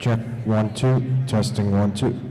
Check 1 2, testing 1 2.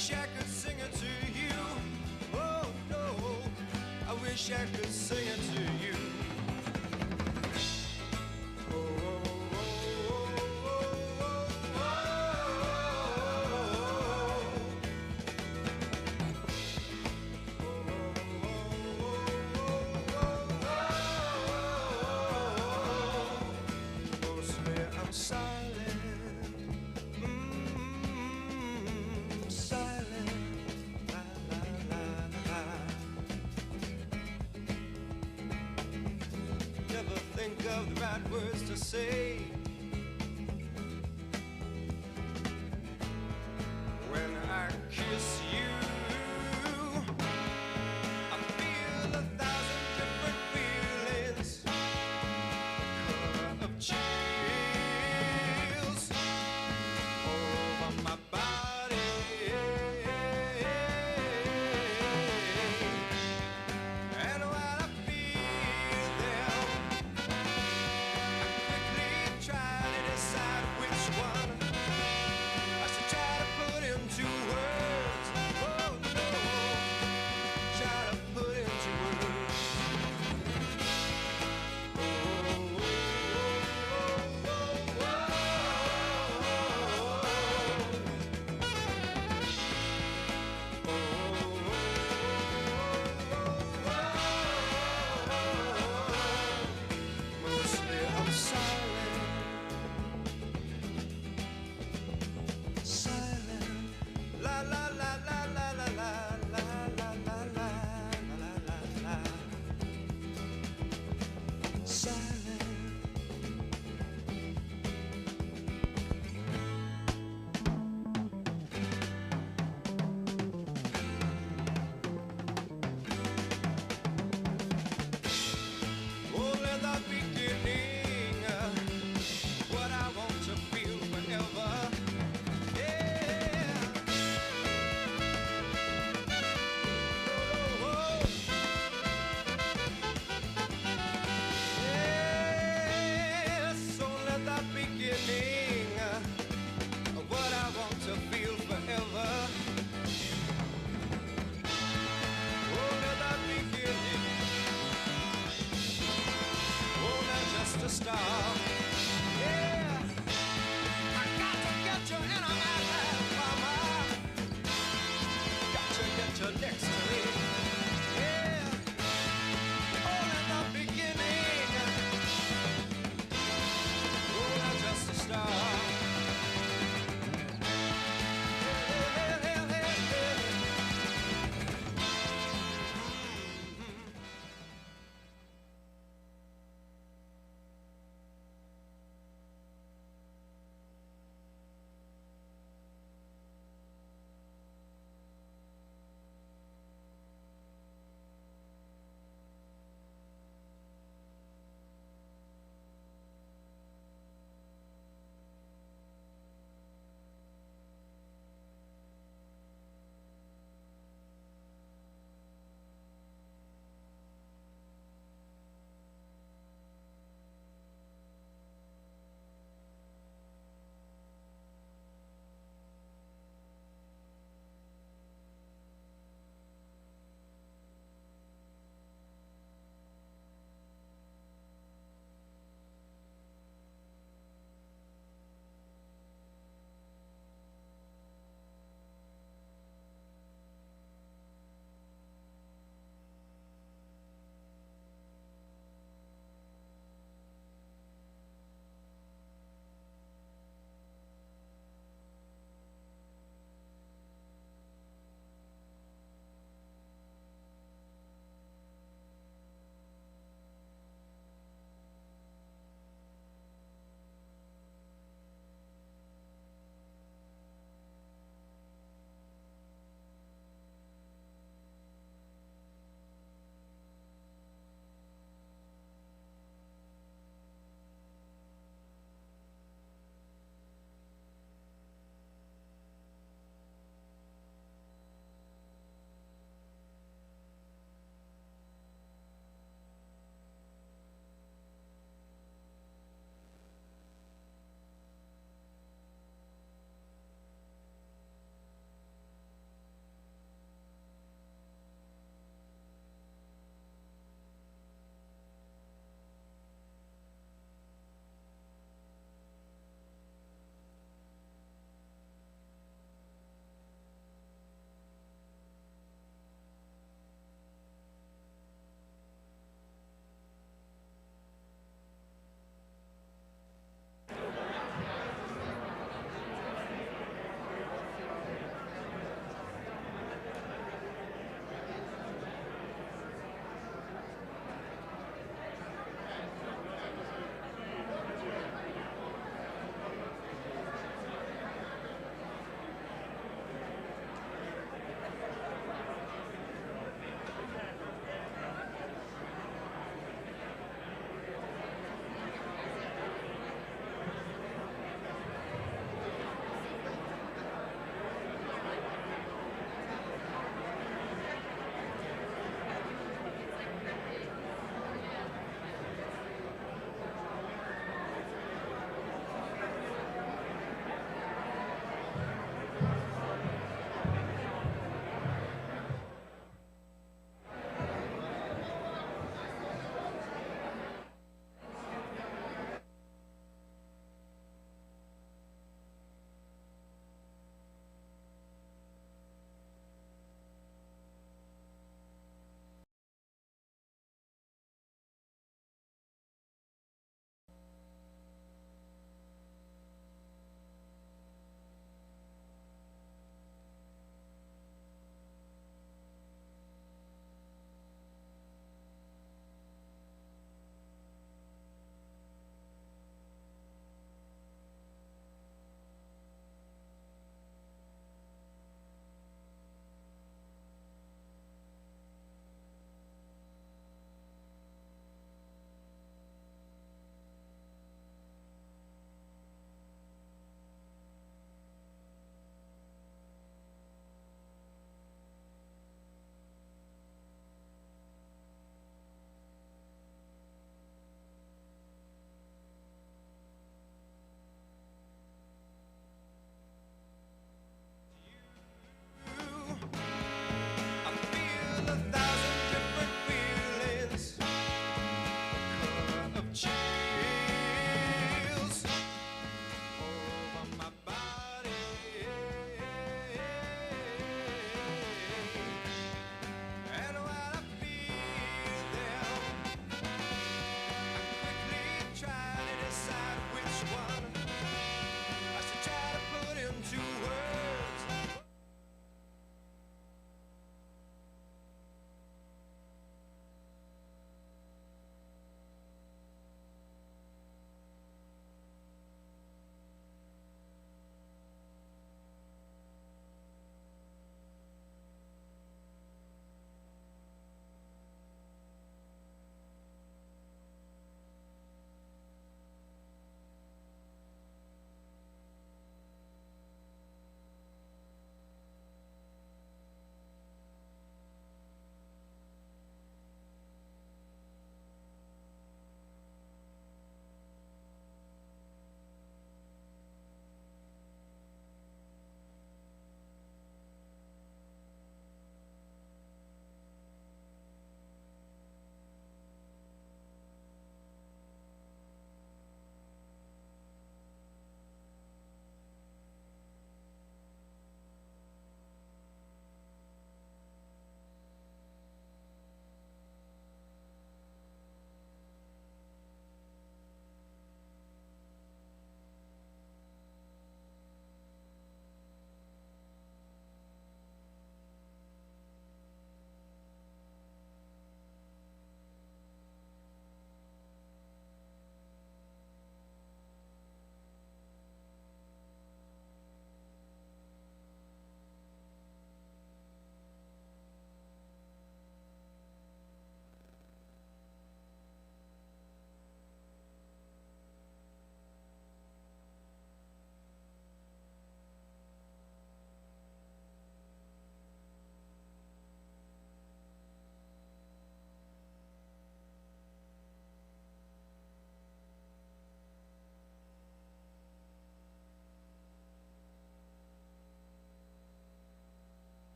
wish I could sing it to you. Oh no, I wish I could sing it to you. Oh, oh, oh, oh, oh, oh, mostly I'm silent. Silent. La, la, la, la. Never think of the right words to say when I kiss you. I feel 1,000 different feelings, color of chills over my body. And when I feel them, I quickly try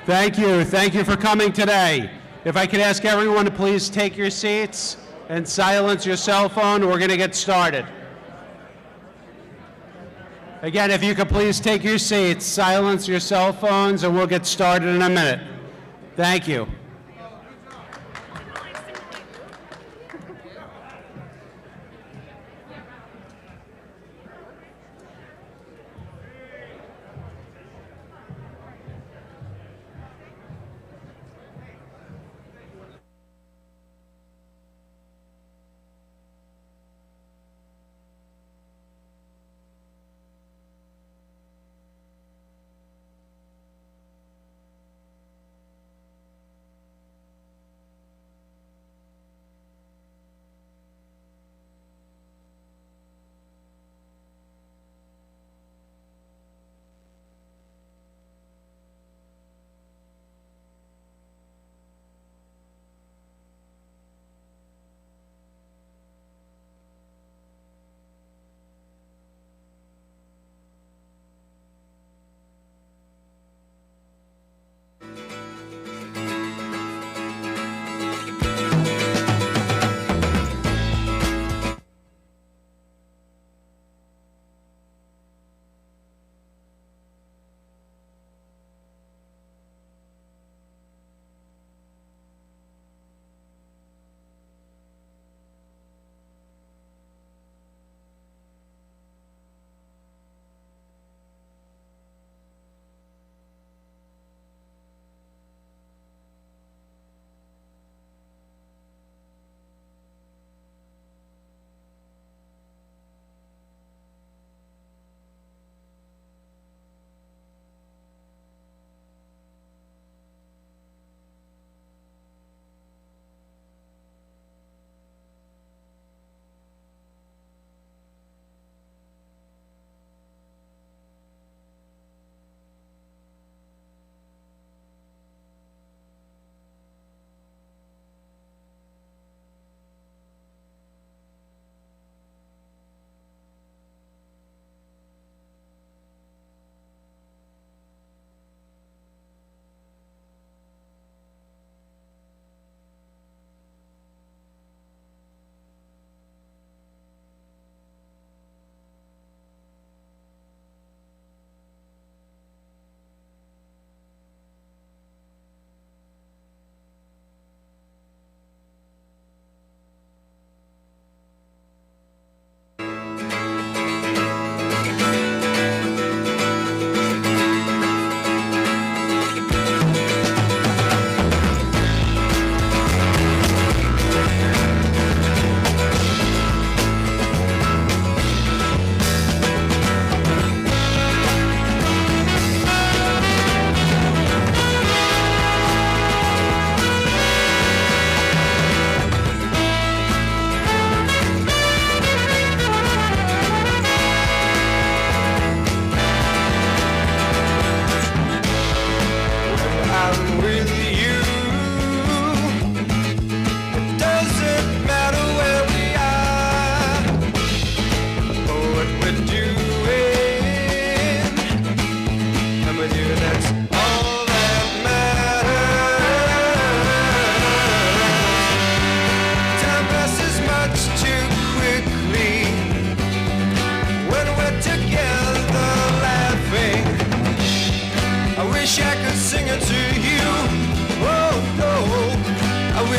Thank you. Thank you for coming today. If I could ask everyone to please take your seats and silence your cell phone, we're going to get started. Again, if you could please take your seats, silence your cell phones, and we'll get started in a minute. Thank you.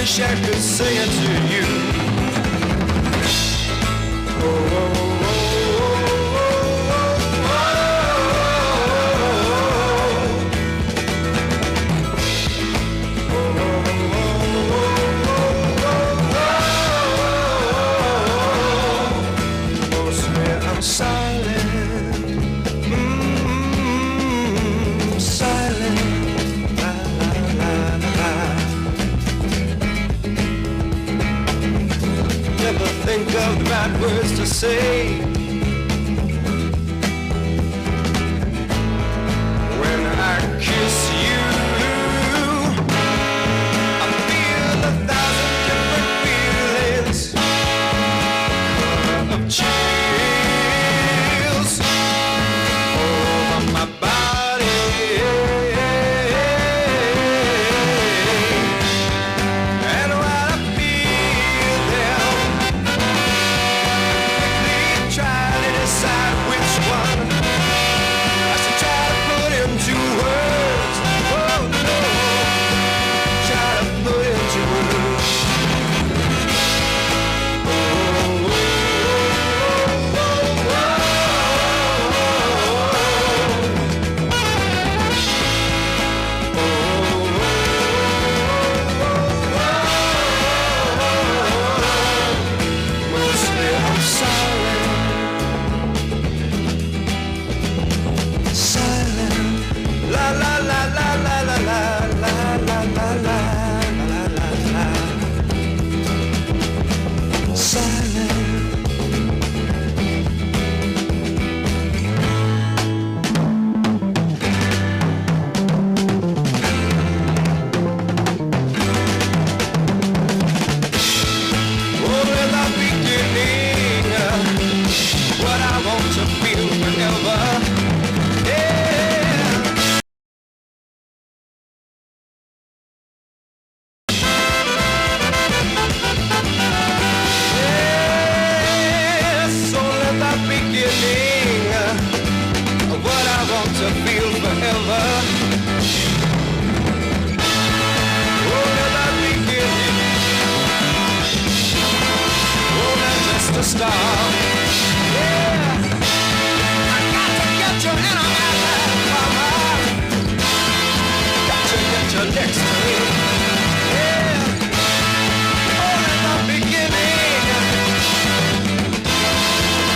wish I could sing it to you. Oh, oh, oh, I'm silent, silent, la la la la. Never think of the right words to say when I kiss you. I feel 1,000 different feelings of chills over my body. future next to me. Yeah, all in the beginning.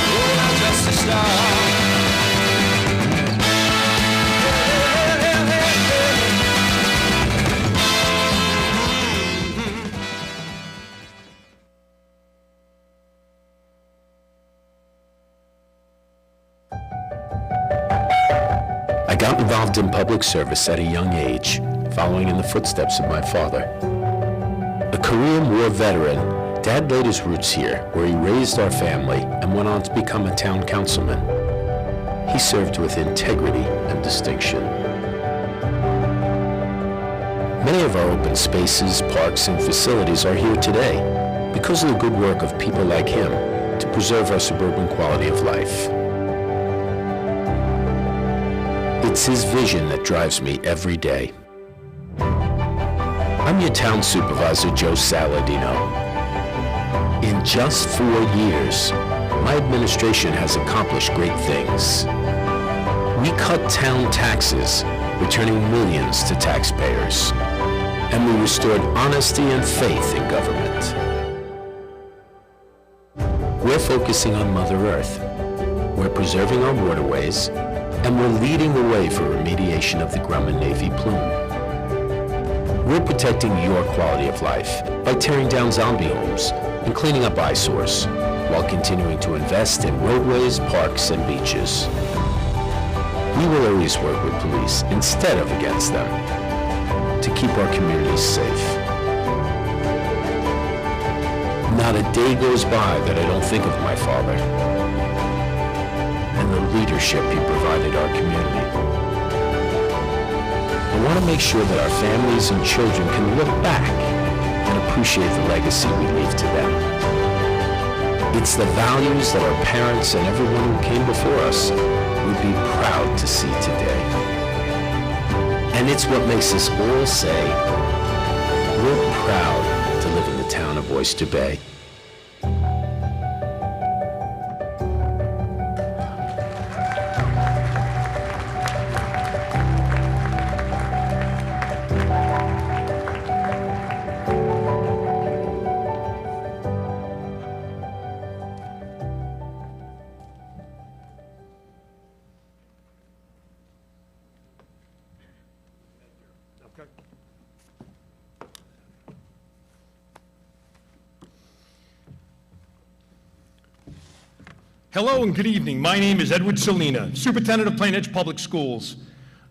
Oh, I'm just a star. I got involved in public service at a young age, following in the footsteps of my father. A Korean War veteran, Dad laid his roots here, where he raised our family and went on to become a town councilman. He served with integrity and distinction. Many of our open spaces, parks, and facilities are here today because of the good work of people like him to preserve our suburban quality of life. It's his vision that drives me every day. I'm your town supervisor, Joe Saladino. In just 4 years, my administration has accomplished great things. We cut town taxes, returning millions to taxpayers. And we restored honesty and faith in government. We're focusing on Mother Earth. We're preserving our waterways, and we're leading the way for remediation of the Grumman Navy plume. We're protecting your quality of life by tearing down zombie homes and cleaning up eyesores, while continuing to invest in roadways, parks, and beaches. We will always work with police instead of against them to keep our communities safe. Not a day goes by that I don't think of my father and the leadership he provided our community. I want to make sure that our families and children can look back and appreciate the legacy we leave to them. It's the values that our parents and everyone who came before us would be proud to see today. And it's what makes us all say, we're proud to live in the town of Oyster Bay. Hello and good evening. My name is Edward Salina, Superintendent of Plain Edge Public Schools.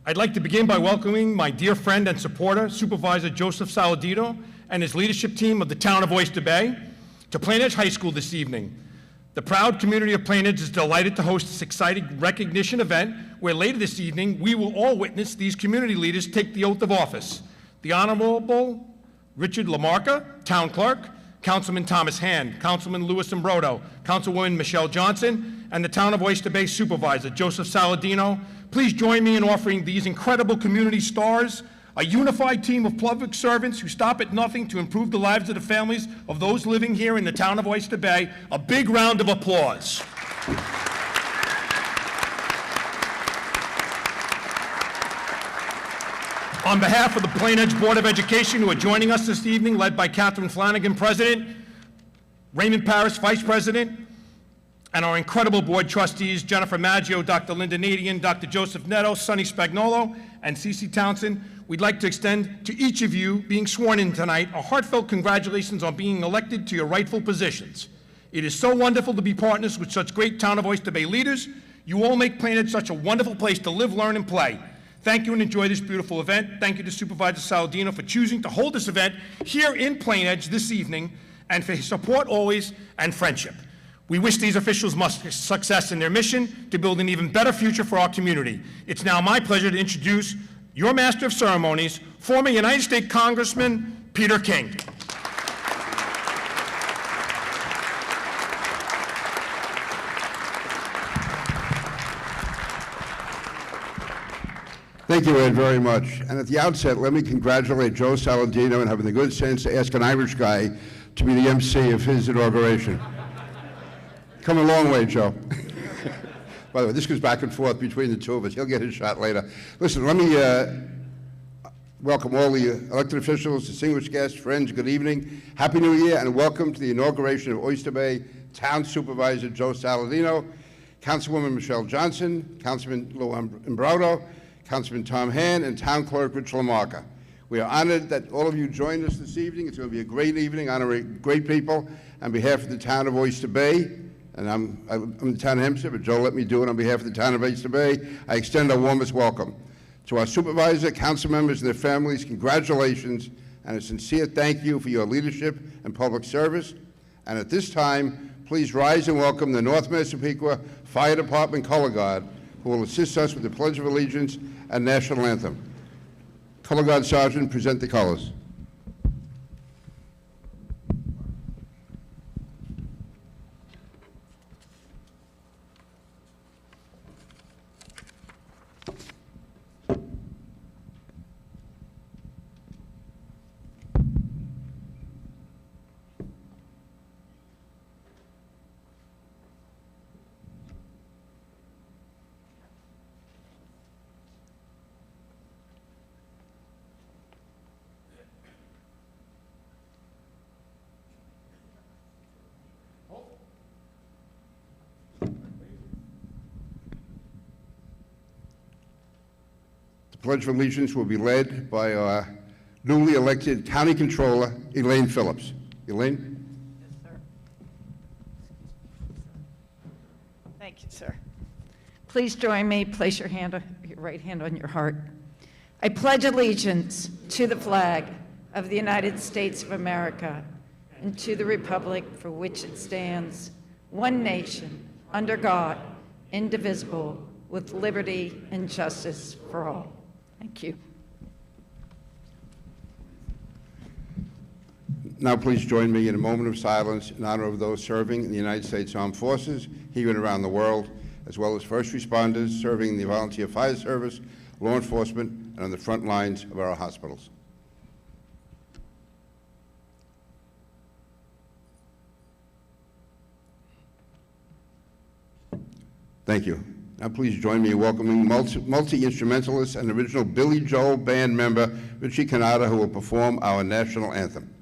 I'd like to begin by welcoming my dear friend and supporter, Supervisor Joseph Saladino, and his leadership team of the town of Oyster Bay to Plain Edge High School this evening. The proud community of Plain Edge is delighted to host this exciting recognition event where later this evening we will all witness these community leaders take the oath of office. The Honorable Richard Lamarca, Town Clerk, Councilman Thomas Hand, Councilman Louis Imbrodo, Councilwoman Michelle Johnson, and the Town of Oyster Bay Supervisor Joseph Saladino. Please join me in offering these incredible community stars, a unified team of public servants who stop at nothing to improve the lives of the families of those living here in the Town of Oyster Bay. A big round of applause. On behalf of the Plain Edge Board of Education, who are joining us this evening, led by Catherine Flanagan, President, Raymond Paris, Vice President, and our incredible board trustees, Jennifer Maggio, Dr. Linda Nadian, Dr. Joseph Netto, Sonny Spagnolo, and Cece Townsend, we'd like to extend to each of you being sworn in tonight a heartfelt congratulations on being elected to your rightful positions. It is so wonderful to be partners with such great Town of Oyster Bay leaders. You all make Plain Edge such a wonderful place to live, learn, and play. Thank you and enjoy this beautiful event. Thank you to Supervisor Saladino for choosing to hold this event here in Plain Edge this evening and for his support always and friendship. We wish these officials much success in their mission to build an even better future for our community. It's now my pleasure to introduce your Master of Ceremonies, former United States Congressman Peter King. Thank you, Ed, very much. And at the outset, let me congratulate Joe Saladino on having the good sense to ask an Irish guy to be the MC of his inauguration. Come a long way, Joe. By the way, this goes back and forth between the two of us. He'll get his shot later. Listen, let me welcome all the elected officials, distinguished guests, friends, good evening. Happy New Year, and welcome to the inauguration of Oyster Bay Town Supervisor Joe Saladino, Councilwoman Michelle Johnson, Councilman Lou Imbraudo, Councilman Tom Hand, and Town Clerk Rich Lamarca. We are honored that all of you joined us this evening. It's going to be a great evening, honoring great people. On behalf of the town of Oyster Bay, and I'm the town of Hempstead, but Joe let me do it on behalf of the town of Oyster Bay, I extend our warmest welcome. To our supervisor, council members, and their families, congratulations and a sincere thank you for your leadership and public service. And at this time, please rise and welcome the North Massapequa Fire Department Color Guard, who will assist us with the Pledge of Allegiance and National Anthem. Color Guard Sergeant, present the colors. The Pledge of Allegiance will be led by our newly elected County Controller, Elaine Phillips. Elaine? Yes, sir. Thank you, sir. Please join me. Place your right hand on your heart. I pledge allegiance to the flag of the United States of America and to the republic for which it stands, one nation, under God, indivisible, with liberty and justice for all. Thank you. Now please join me in a moment of silence in honor of those serving in the United States Armed Forces, here and around the world, as well as first responders serving in the volunteer fire service, law enforcement, and on the front lines of our hospitals. Thank you. Now please join me in welcoming multi-instrumentalist and original Billy Joel band member Richie Canada, who will perform our national anthem.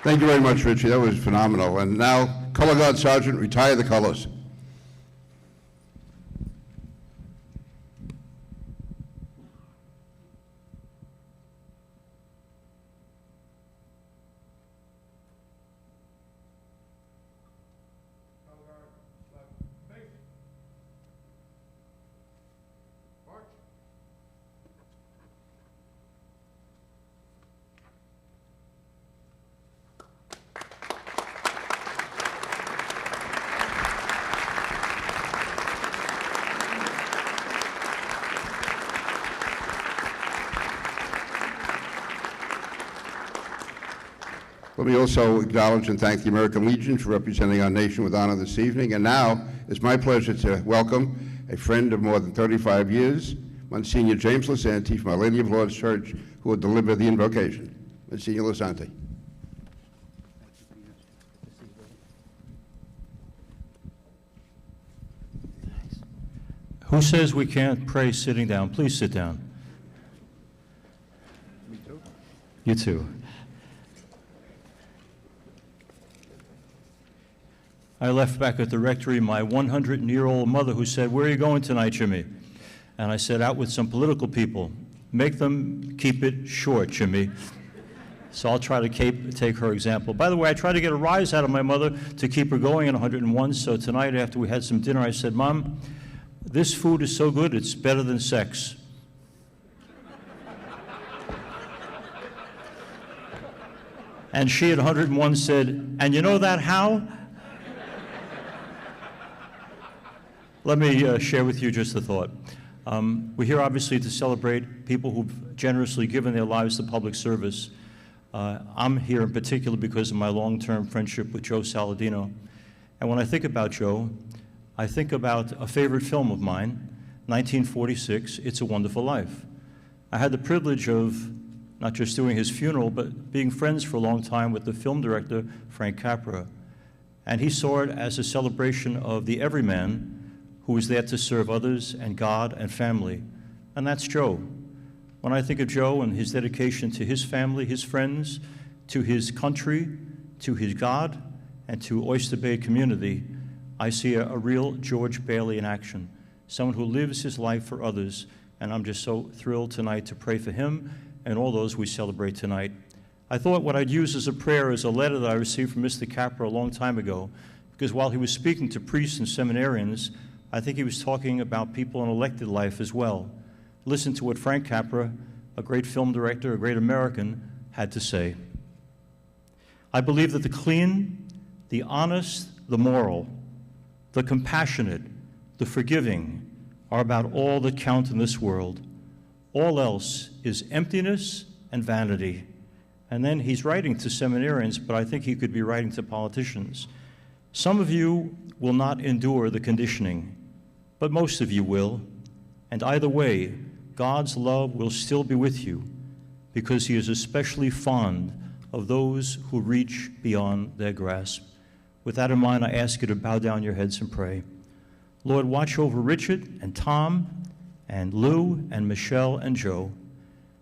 Thank you very much, Richie. That was phenomenal. And now, Color Guard Sergeant, retire the colors. Let me also acknowledge and thank the American Legion for representing our nation with honor this evening. And now, it's my pleasure to welcome a friend of more than 35 years, Monsignor James Lisanti from Our Lady of Lord's Church, who will deliver the invocation. Monsignor Lisanti. Who says we can't pray sitting down? Please sit down. Me too. You too. I left back at the rectory my 100-year-old mother who said, "Where are you going tonight, Jimmy?" And I said, "Out with some political people. Make them keep it short, Jimmy." So I'll try to take her example. By the way, I tried to get a rise out of my mother to keep her going at 101, so tonight after we had some dinner, I said, "Mom, this food is so good, it's better than sex." And she at 101 said, "And you know that how?" Let me share with you just a thought. We're here obviously to celebrate people who've generously given their lives to public service. I'm here in particular because of my long-term friendship with Joe Saladino. And when I think about Joe, I think about a favorite film of mine, 1946, It's a Wonderful Life. I had the privilege of not just doing his funeral, but being friends for a long time with the film director, Frank Capra. And he saw it as a celebration of the everyman who was there to serve others and God and family. And that's Joe. When I think of Joe and his dedication to his family, his friends, to his country, to his God, and to Oyster Bay community, I see a real George Bailey in action, someone who lives his life for others, and I'm just so thrilled tonight to pray for him and all those we celebrate tonight. I thought what I'd use as a prayer is a letter that I received from Mr. Capra a long time ago, because while he was speaking to priests and seminarians, I think he was talking about people in elected life as well. Listen to what Frank Capra, a great film director, a great American, had to say. "I believe that the clean, the honest, the moral, the compassionate, the forgiving are about all that count in this world. All else is emptiness and vanity." And then he's writing to seminarians, but I think he could be writing to politicians. "Some of you will not endure the conditioning, but most of you will. And either way, God's love will still be with you, because he is especially fond of those who reach beyond their grasp." With that in mind, I ask you to bow down your heads and pray. Lord, watch over Richard and Tom and Lou and Michelle and Joe.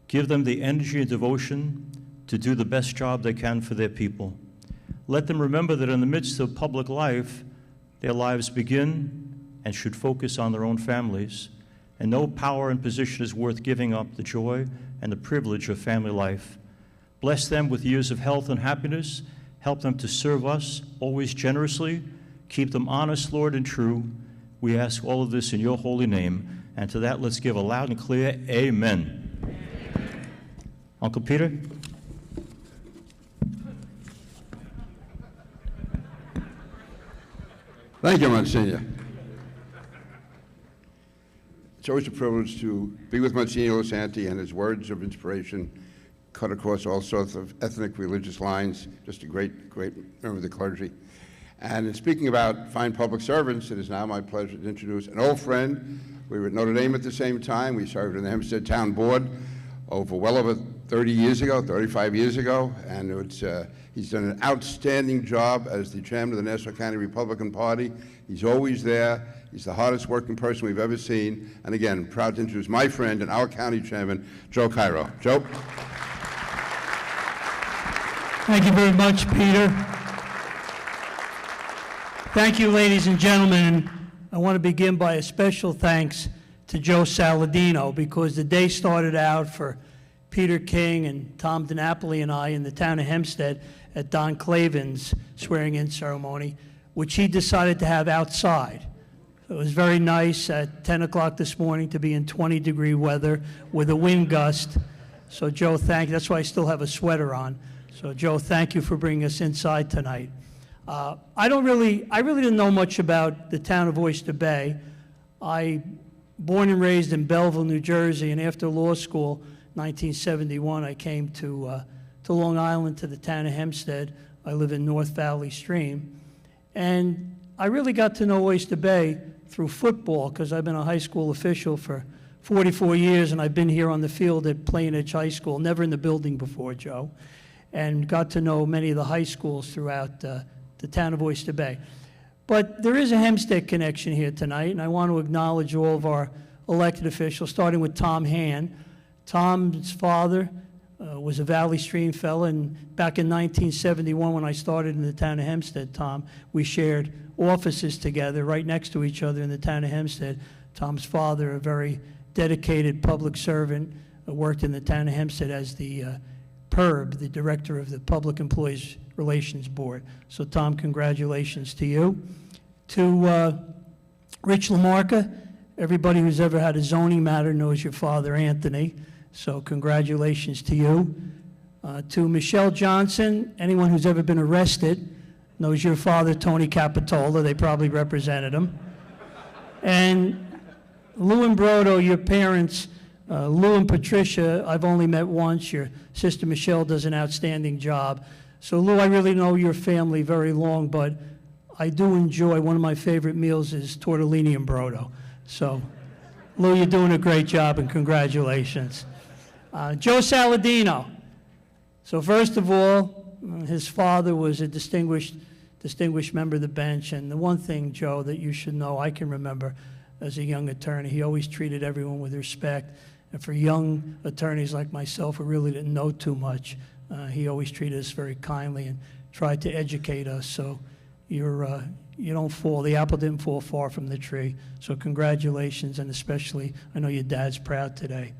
Give them the energy and devotion to do the best job they can for their people. Let them remember that in the midst of public life, their lives begin and should focus on their own families, and no power and position is worth giving up the joy and the privilege of family life. Bless them with years of health and happiness. Help them to serve us always generously. Keep them honest, Lord, and true. We ask all of this in your holy name, and to that let's give a loud and clear amen. Uncle Peter? Thank you, Monsignor. It's always a privilege to be with Monsignor Lisanti, and his words of inspiration cut across all sorts of ethnic, religious lines. Just a great, great member of the clergy. And in speaking about fine public servants, it is now my pleasure to introduce an old friend. We were at Notre Dame at the same time. We served in the Hempstead Town Board well over 30 years ago, 35 years ago, and he's done an outstanding job as the chairman of the Nassau County Republican Party. He's always there. He's the hardest working person we've ever seen. And again, proud to introduce my friend and our county chairman, Joe Cairo. Joe? Thank you very much, Peter. Thank you, ladies and gentlemen. I want to begin by a special thanks to Joe Saladino, because the day started out for Peter King and Tom DiNapoli and I in the town of Hempstead at Don Clavin's swearing-in ceremony, which he decided to have outside. So it was very nice at 10 o'clock this morning to be in 20-degree weather with a wind gust. So Joe, thank you. That's why I still have a sweater on. So Joe, thank you for bringing us inside tonight. I really didn't know much about the town of Oyster Bay. Born and raised in Belleville, New Jersey, and after law school, 1971, I came to to Long Island to the town of Hempstead. I live in North Valley Stream. And I really got to know Oyster Bay through football because I've been a high school official for 44 years, and I've been here on the field at Plain Edge High School, never in the building before, Joe, and got to know many of the high schools throughout the town of Oyster Bay. But there is a Hempstead connection here tonight, and I want to acknowledge all of our elected officials, starting with Tom Hand. Tom's father was a Valley Stream fellow, and back in 1971 when I started in the town of Hempstead, Tom, we shared offices together right next to each other in the town of Hempstead. Tom's father, a very dedicated public servant, worked in the town of Hempstead as the PERB, the director of the Public Employees Relations Board. So Tom, congratulations to you. To Rich Lamarca, everybody who's ever had a zoning matter knows your father, Anthony. So congratulations to you. To Michelle Johnson, anyone who's ever been arrested knows your father, Tony Capitola. They probably represented him. And Lou and Brodo, your parents, Lou and Patricia, I've only met once. Your sister Michelle does an outstanding job. So Lou, I really know your family very long, but I do enjoy, one of my favorite meals is tortellini and Brodo. So Lou, you're doing a great job, and congratulations. Joe Saladino. So first of all, his father was a distinguished member of the bench, and the one thing, Joe, that you should know, I can remember as a young attorney, he always treated everyone with respect. And for young attorneys like myself who really didn't know too much, he always treated us very kindly and tried to educate us. So you don't fall, the apple didn't fall far from the tree. So congratulations, and especially, I know your dad's proud today.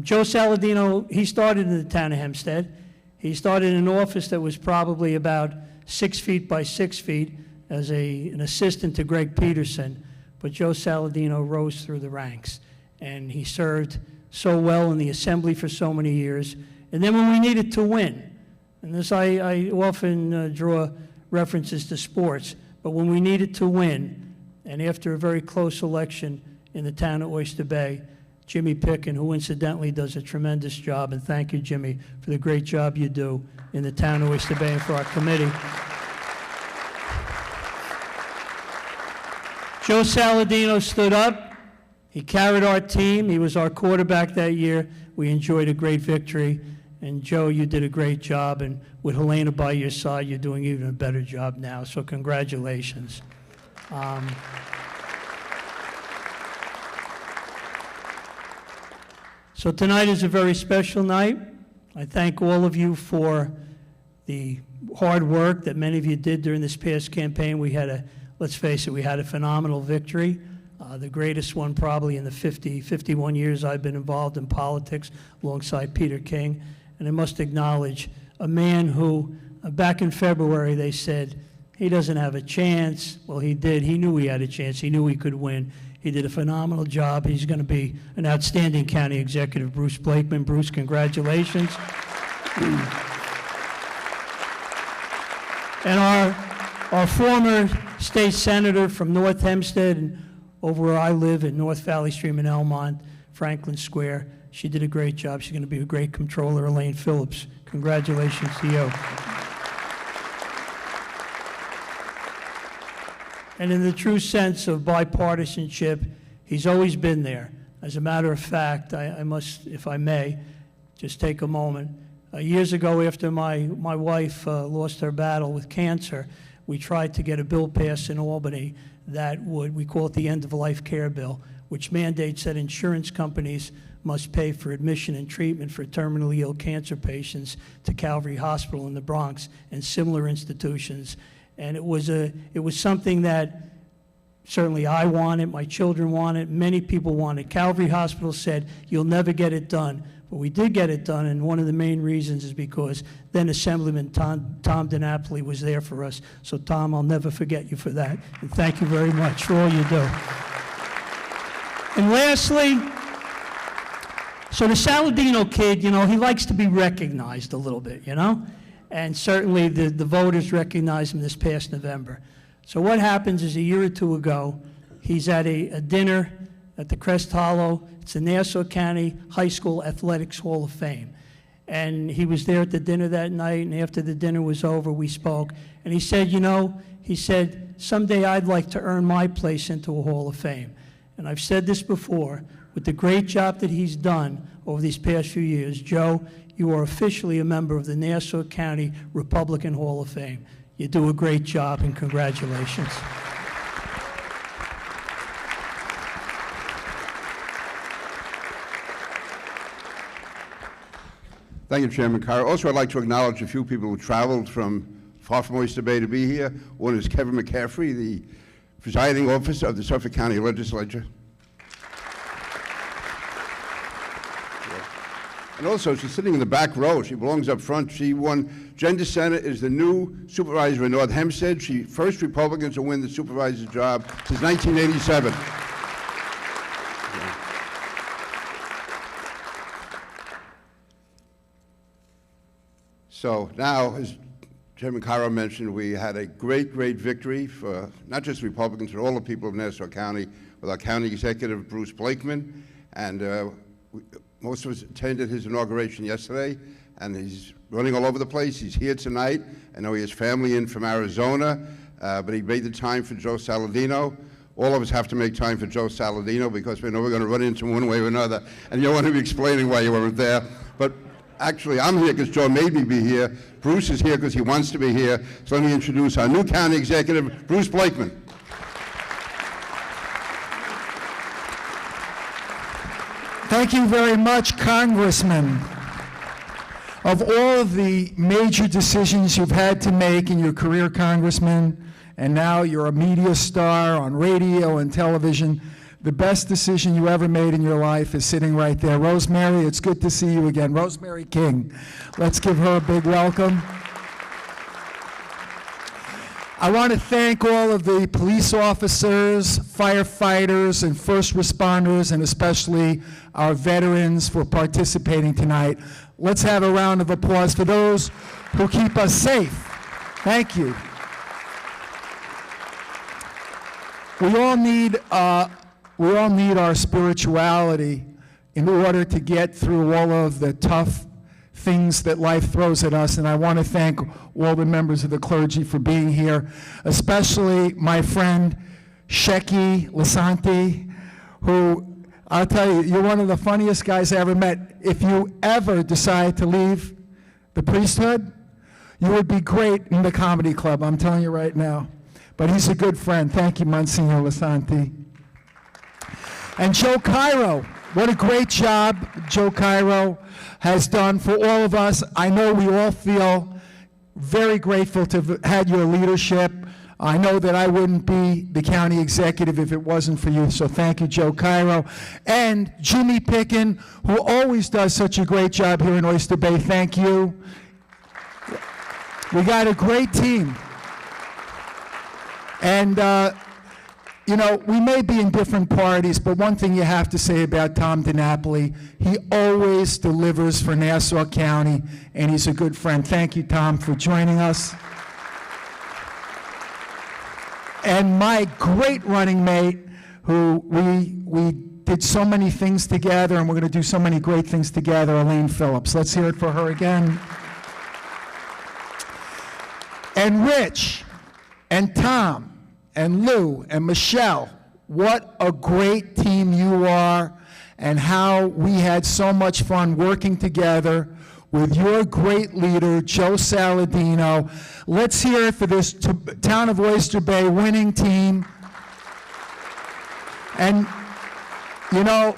Joe Saladino, he started in the town of Hempstead. He started in an office that was probably about 6 feet by 6 feet as an assistant to Greg Peterson. But Joe Saladino rose through the ranks, and he served so well in the assembly for so many years. And then when we needed to win, and this I often draw references to sports, but when we needed to win, and after a very close election in the town of Oyster Bay, Jimmy Pickin, who incidentally does a tremendous job, and thank you, Jimmy, for the great job you do in the town of Oyster Bay and for our committee. Joe Saladino stood up. He carried our team. He was our quarterback that year. We enjoyed a great victory. And Joe, you did a great job. And with Helena by your side, you're doing even a better job now. So congratulations. So tonight is a very special night. I thank all of you for the hard work that many of you did during this past campaign. We had let's face it, we had a phenomenal victory, the greatest one probably in the 51 years I've been involved in politics alongside Peter King. And I must acknowledge a man who, back in February, they said, he doesn't have a chance. Well, he did. He knew he had a chance. He knew he could win. He did a phenomenal job. He's going to be an outstanding county executive, Bruce Blakeman. Bruce, congratulations. And our former state senator from North Hempstead and over where I live in North Valley Stream in Elmont, Franklin Square, she did a great job. She's going to be a great controller, Elaine Phillips. Congratulations to you. And in the true sense of bipartisanship, he's always been there. As a matter of fact, I must, if I may, just take a moment. Years ago, after my wife lost her battle with cancer, we tried to get a bill passed in Albany that would, we call it the end-of-life care bill, which mandates that insurance companies must pay for admission and treatment for terminally ill cancer patients to Calvary Hospital in the Bronx and similar institutions. And it was something that certainly I wanted, my children wanted, many people wanted. Calvary Hospital said, you'll never get it done. But we did get it done, and one of the main reasons is because then Assemblyman Tom DiNapoli was there for us. So Tom, I'll never forget you for that. And thank you very much for all you do. And lastly, so the Saladino kid, you know, he likes to be recognized a little bit, you know? And certainly the voters recognized him this past November. So what happens is a year or two ago, he's at a dinner at the Crest Hollow. It's the Nassau County High School Athletics Hall of Fame. And he was there at the dinner that night, and after the dinner was over, we spoke. And he said, you know, he said, someday I'd like to earn my place into a Hall of Fame. And I've said this before, with the great job that he's done over these past few years, Joe, you are officially a member of the Nassau County Republican Hall of Fame. You do a great job, and congratulations. Thank you, Chairman Carr. Also, I'd like to acknowledge a few people who traveled from far from Oyster Bay to be here. One is Kevin McCaffrey, the presiding officer of the Suffolk County Legislature. And also, she's sitting in the back row. She belongs up front. She won Gender Senate, is the new supervisor in North Hempstead. She's first Republican to win the supervisor's job since 1987. So now, as Chairman Caro mentioned, we had a great, great victory for not just Republicans, but all the people of Nassau County with our county executive, Bruce Blakeman. And most of us attended his inauguration yesterday, and he's running all over the place. He's here tonight. I know he has family in from Arizona, but he made the time for Joe Saladino. All of us have to make time for Joe Saladino because we know we're going to run into him one way or another, and you don't want to be explaining why you weren't there. But actually, I'm here because Joe made me be here. Bruce is here because he wants to be here. So let me introduce our new county executive, Bruce Blakeman. Thank you very much, Congressman. Of all of the major decisions you've had to make in your career, Congressman, and now you're a media star on radio and television, the best decision you ever made in your life is sitting right there. Rosemary, it's good to see you again. Rosemary King. Let's give her a big welcome. I want to thank all of the police officers, firefighters, and first responders, and especially our veterans for participating tonight. Let's have a round of applause for those who keep us safe. Thank you. We all need our spirituality in order to get through all of the tough things that life throws at us, and I want to thank all the members of the clergy for being here, especially my friend Shecky Lasanti, who, I'll tell you, you're one of the funniest guys I ever met. If you ever decide to leave the priesthood, you would be great in the comedy club, I'm telling you right now. But he's a good friend. Thank you, Monsignor Lasanti. And Joe Cairo, what a great job Joe Cairo has done for all of us. I know we all feel very grateful to have had your leadership. I know that I wouldn't be the county executive if it wasn't for you, so thank you, Joe Cairo. And Jimmy Pickin, who always does such a great job here in Oyster Bay, thank you. We got a great team. And you know, we may be in different parties, but one thing you have to say about Tom DiNapoli, he always delivers for Nassau County, and he's a good friend. Thank you, Tom, for joining us. And my great running mate, who we did so many things together, and we're going to do so many great things together, Elaine Phillips. Let's hear it for her again. And Rich, and Tom, and Lou, and Michelle, what a great team you are, and how we had so much fun working together with your great leader, Joe Saladino. Let's hear it for this Town of Oyster Bay winning team. And, you know,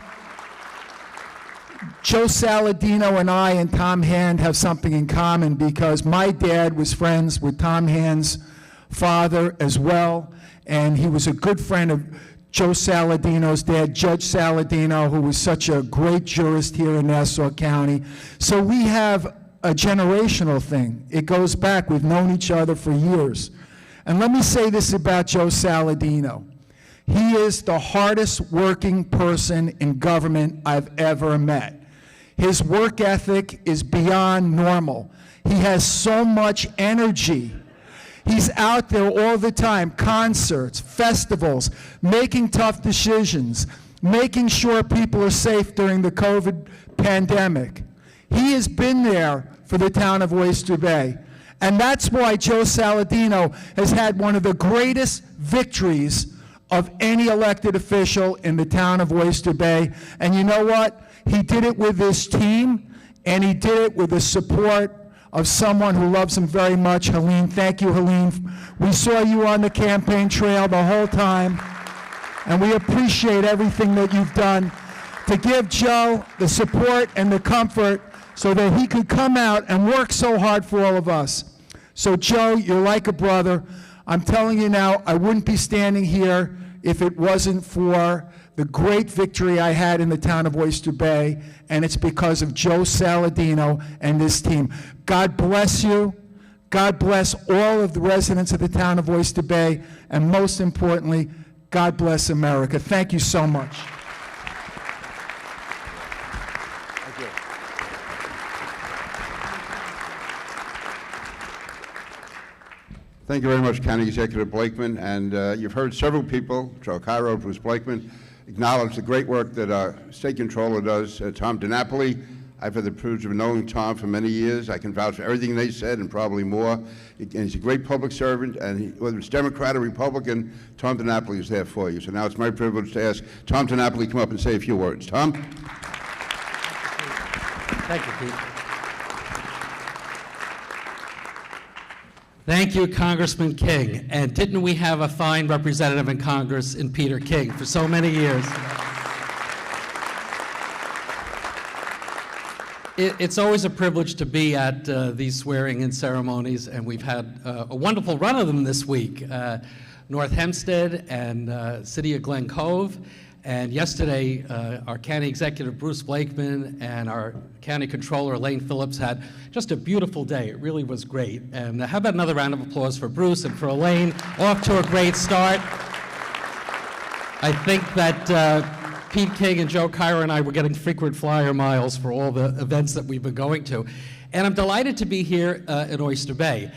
Joe Saladino and I and Tom Hand have something in common, because my dad was friends with Tom Hand's father as well, and he was a good friend of Joe Saladino's dad, Judge Saladino, who was such a great jurist here in Nassau County. So we have a generational thing. It goes back. We've known each other for years. And let me say this about Joe Saladino. He is the hardest working person in government I've ever met. His work ethic is beyond normal. He has so much energy. He's out there all the time, concerts, festivals, making tough decisions, making sure people are safe during the COVID pandemic. He has been there for the town of Oyster Bay. And that's why Joe Saladino has had one of the greatest victories of any elected official in the town of Oyster Bay. And you know what? He did it with his team, and he did it with the support of someone who loves him very much, Helene. Thank you, Helene. We saw you on the campaign trail the whole time, and we appreciate everything that you've done to give Joe the support and the comfort so that he could come out and work so hard for all of us. So Joe, you're like a brother. I'm telling you now, I wouldn't be standing here if it wasn't for the great victory I had in the town of Oyster Bay, and it's because of Joe Saladino and this team. God bless you. God bless all of the residents of the town of Oyster Bay, and most importantly, God bless America. Thank you so much. Thank you very much, County Executive Blakeman. And you've heard several people, Joe Cairo, Bruce Blakeman, acknowledge the great work that our State Controller does. Tom DiNapoli, I've had the privilege of knowing Tom for many years. I can vouch for everything they said and probably more. And he's a great public servant, and whether it's Democrat or Republican, Tom DiNapoli is there for you. So now it's my privilege to ask Tom DiNapoli to come up and say a few words. Tom? Thank you, Pete. Thank you, Congressman King. And didn't we have a fine representative in Congress in Peter King for so many years? It's always a privilege to be at these swearing-in ceremonies, and we've had a wonderful run of them this week. North Hempstead and City of Glen Cove. And yesterday, our County Executive Bruce Blakeman and our County Controller Elaine Phillips had just a beautiful day. It really was great. And how about another round of applause for Bruce and for Elaine, off to a great start. I think that Pete King and Joe Cairo and I were getting frequent flyer miles for all the events that we've been going to. And I'm delighted to be here in Oyster Bay.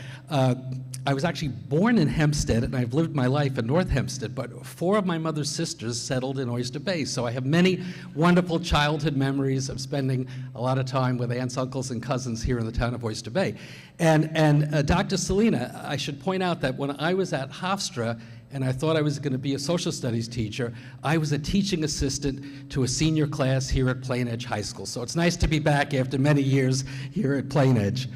I was actually born in Hempstead, and I've lived my life in North Hempstead, but 4 of my mother's sisters settled in Oyster Bay, so I have many wonderful childhood memories of spending a lot of time with aunts, uncles, and cousins here in the town of Oyster Bay. And Dr. Selina, I should point out that when I was at Hofstra, and I thought I was going to be a social studies teacher, I was a teaching assistant to a senior class here at Plain Edge High School. So it's nice to be back after many years here at Plain Edge.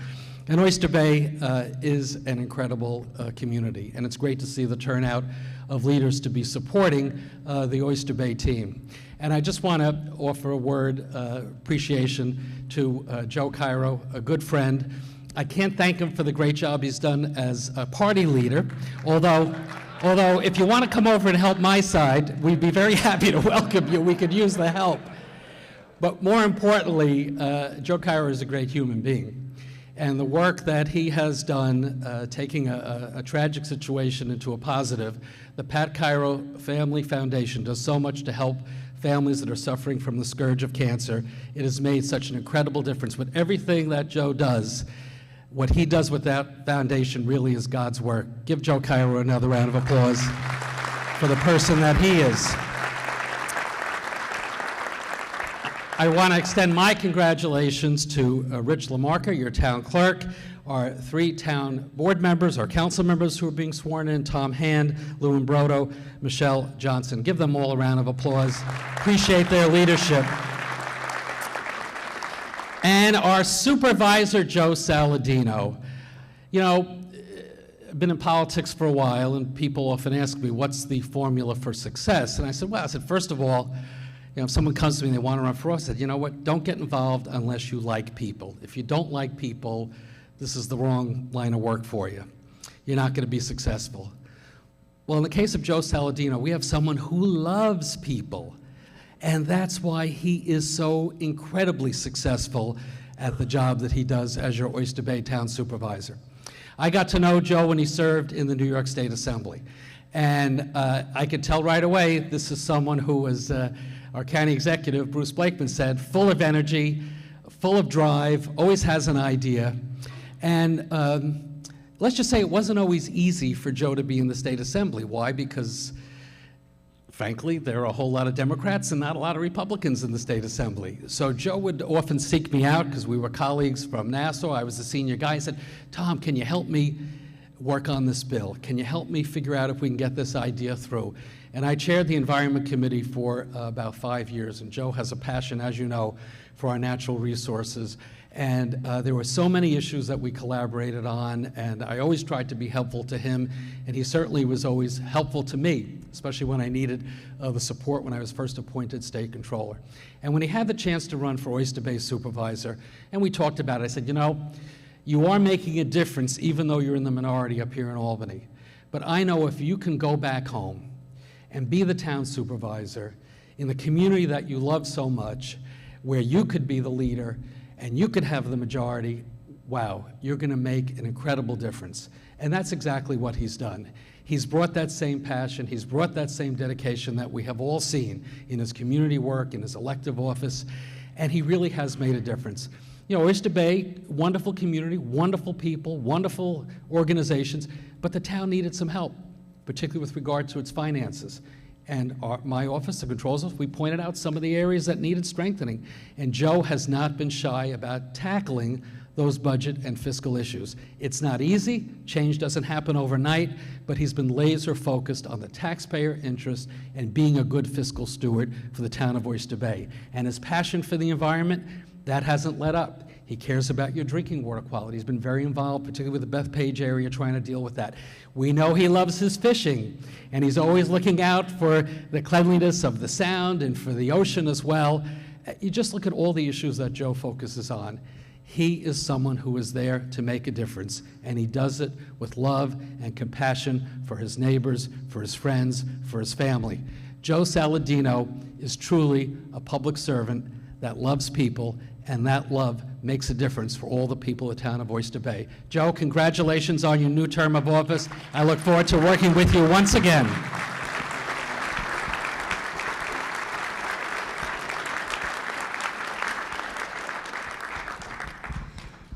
And Oyster Bay is an incredible community, and it's great to see the turnout of leaders to be supporting the Oyster Bay team. And I just want to offer a word appreciation to Joe Cairo, a good friend. I can't thank him for the great job he's done as a party leader, although if you want to come over and help my side, we'd be very happy to welcome you. We could use the help. But more importantly, Joe Cairo is a great human being. And the work that he has done, taking a tragic situation into a positive, the Pat Cairo Family Foundation does so much to help families that are suffering from the scourge of cancer. It has made such an incredible difference. With everything that Joe does, what he does with that foundation really is God's work. Give Joe Cairo another round of applause for the person that he is. I want to extend my congratulations to Rich Lamarca, your town clerk, our 3 town board members, our council members who are being sworn in, Tom Hand, Lou Imbrodo, Michelle Johnson. Give them all a round of applause. Appreciate their leadership. And our supervisor, Joe Saladino. You know, I've been in politics for a while, and people often ask me, what's the formula for success? And I said, well, first of all, you know, if someone comes to me and they want to run for office, I said, you know what, don't get involved unless you like people. If you don't like people, this is the wrong line of work for you. You're not going to be successful. Well, in the case of Joe Saladino, we have someone who loves people. And that's why he is so incredibly successful at the job that he does as your Oyster Bay Town Supervisor. I got to know Joe when he served in the New York State Assembly. And I could tell right away this is someone who was, our county executive, Bruce Blakeman, said, full of energy, full of drive, always has an idea. And let's just say it wasn't always easy for Joe to be in the State Assembly. Why? Because frankly, there are a whole lot of Democrats and not a lot of Republicans in the state assembly. So Joe would often seek me out because we were colleagues from Nassau. I was the senior guy. He said, Tom, can you help me work on this bill? Can you help me figure out if we can get this idea through? And I chaired the Environment Committee for about 5 years, and Joe has a passion, as you know, for our natural resources. And there were so many issues that we collaborated on, and I always tried to be helpful to him, and he certainly was always helpful to me, especially when I needed the support when I was first appointed state controller. And when he had the chance to run for Oyster Bay supervisor, and we talked about it, I said, you know, you are making a difference even though you're in the minority up here in Albany. But I know if you can go back home and be the town supervisor in the community that you love so much, where you could be the leader and you could have the majority, wow, you're going to make an incredible difference. And that's exactly what he's done. He's brought that same passion, he's brought that same dedication that we have all seen in his community work, in his elective office, and he really has made a difference. You know, Oyster Bay, wonderful community, wonderful people, wonderful organizations, but the town needed some help, particularly with regard to its finances. And my office, the Controller's Office, we pointed out some of the areas that needed strengthening. And Joe has not been shy about tackling those budget and fiscal issues. It's not easy, change doesn't happen overnight, but he's been laser focused on the taxpayer interest and being a good fiscal steward for the town of Oyster Bay. And his passion for the environment, that hasn't let up. He cares about your drinking water quality. He's been very involved, particularly with the Bethpage area, trying to deal with that. We know he loves his fishing, and he's always looking out for the cleanliness of the sound and for the ocean as well. You just look at all the issues that Joe focuses on. He is someone who is there to make a difference, and he does it with love and compassion for his neighbors, for his friends, for his family. Joe Saladino is truly a public servant that loves people, and that love makes a difference for all the people of the town of Oyster Bay. Joe, congratulations on your new term of office. I look forward to working with you once again.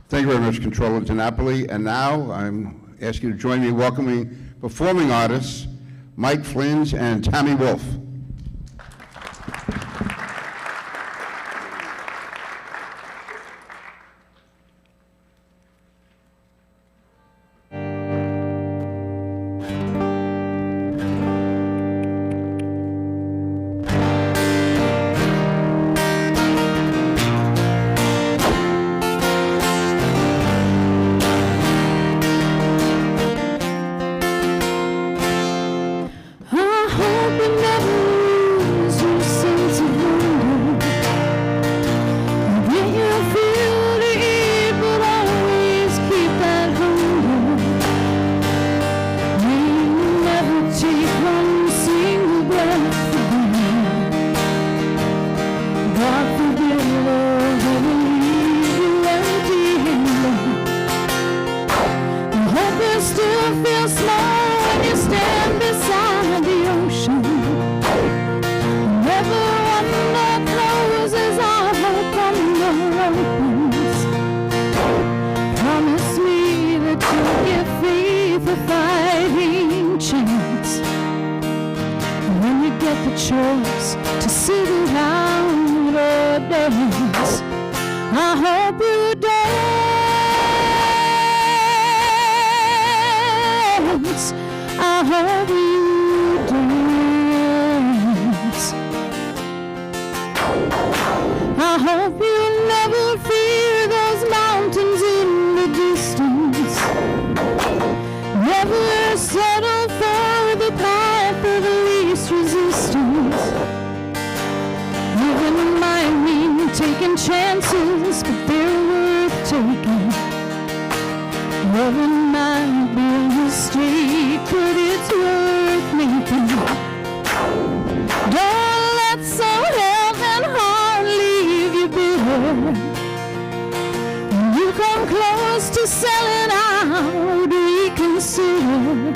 Thank you very much, Controller DiNapoli. And now I'm asking you to join me in welcoming performing artists Mike Flins and Tammy Wolf. choice to sit around or dance. I hope you dance. I hope you dance. I hope you never fear those mountains in the distance. Never settle for the path of least resistance. Living might mean taking chances, but they're worth taking. Loving might be a mistake, but it's worth making. Don't let some helping heart leave you bitter. When you come close to selling out, reconsider.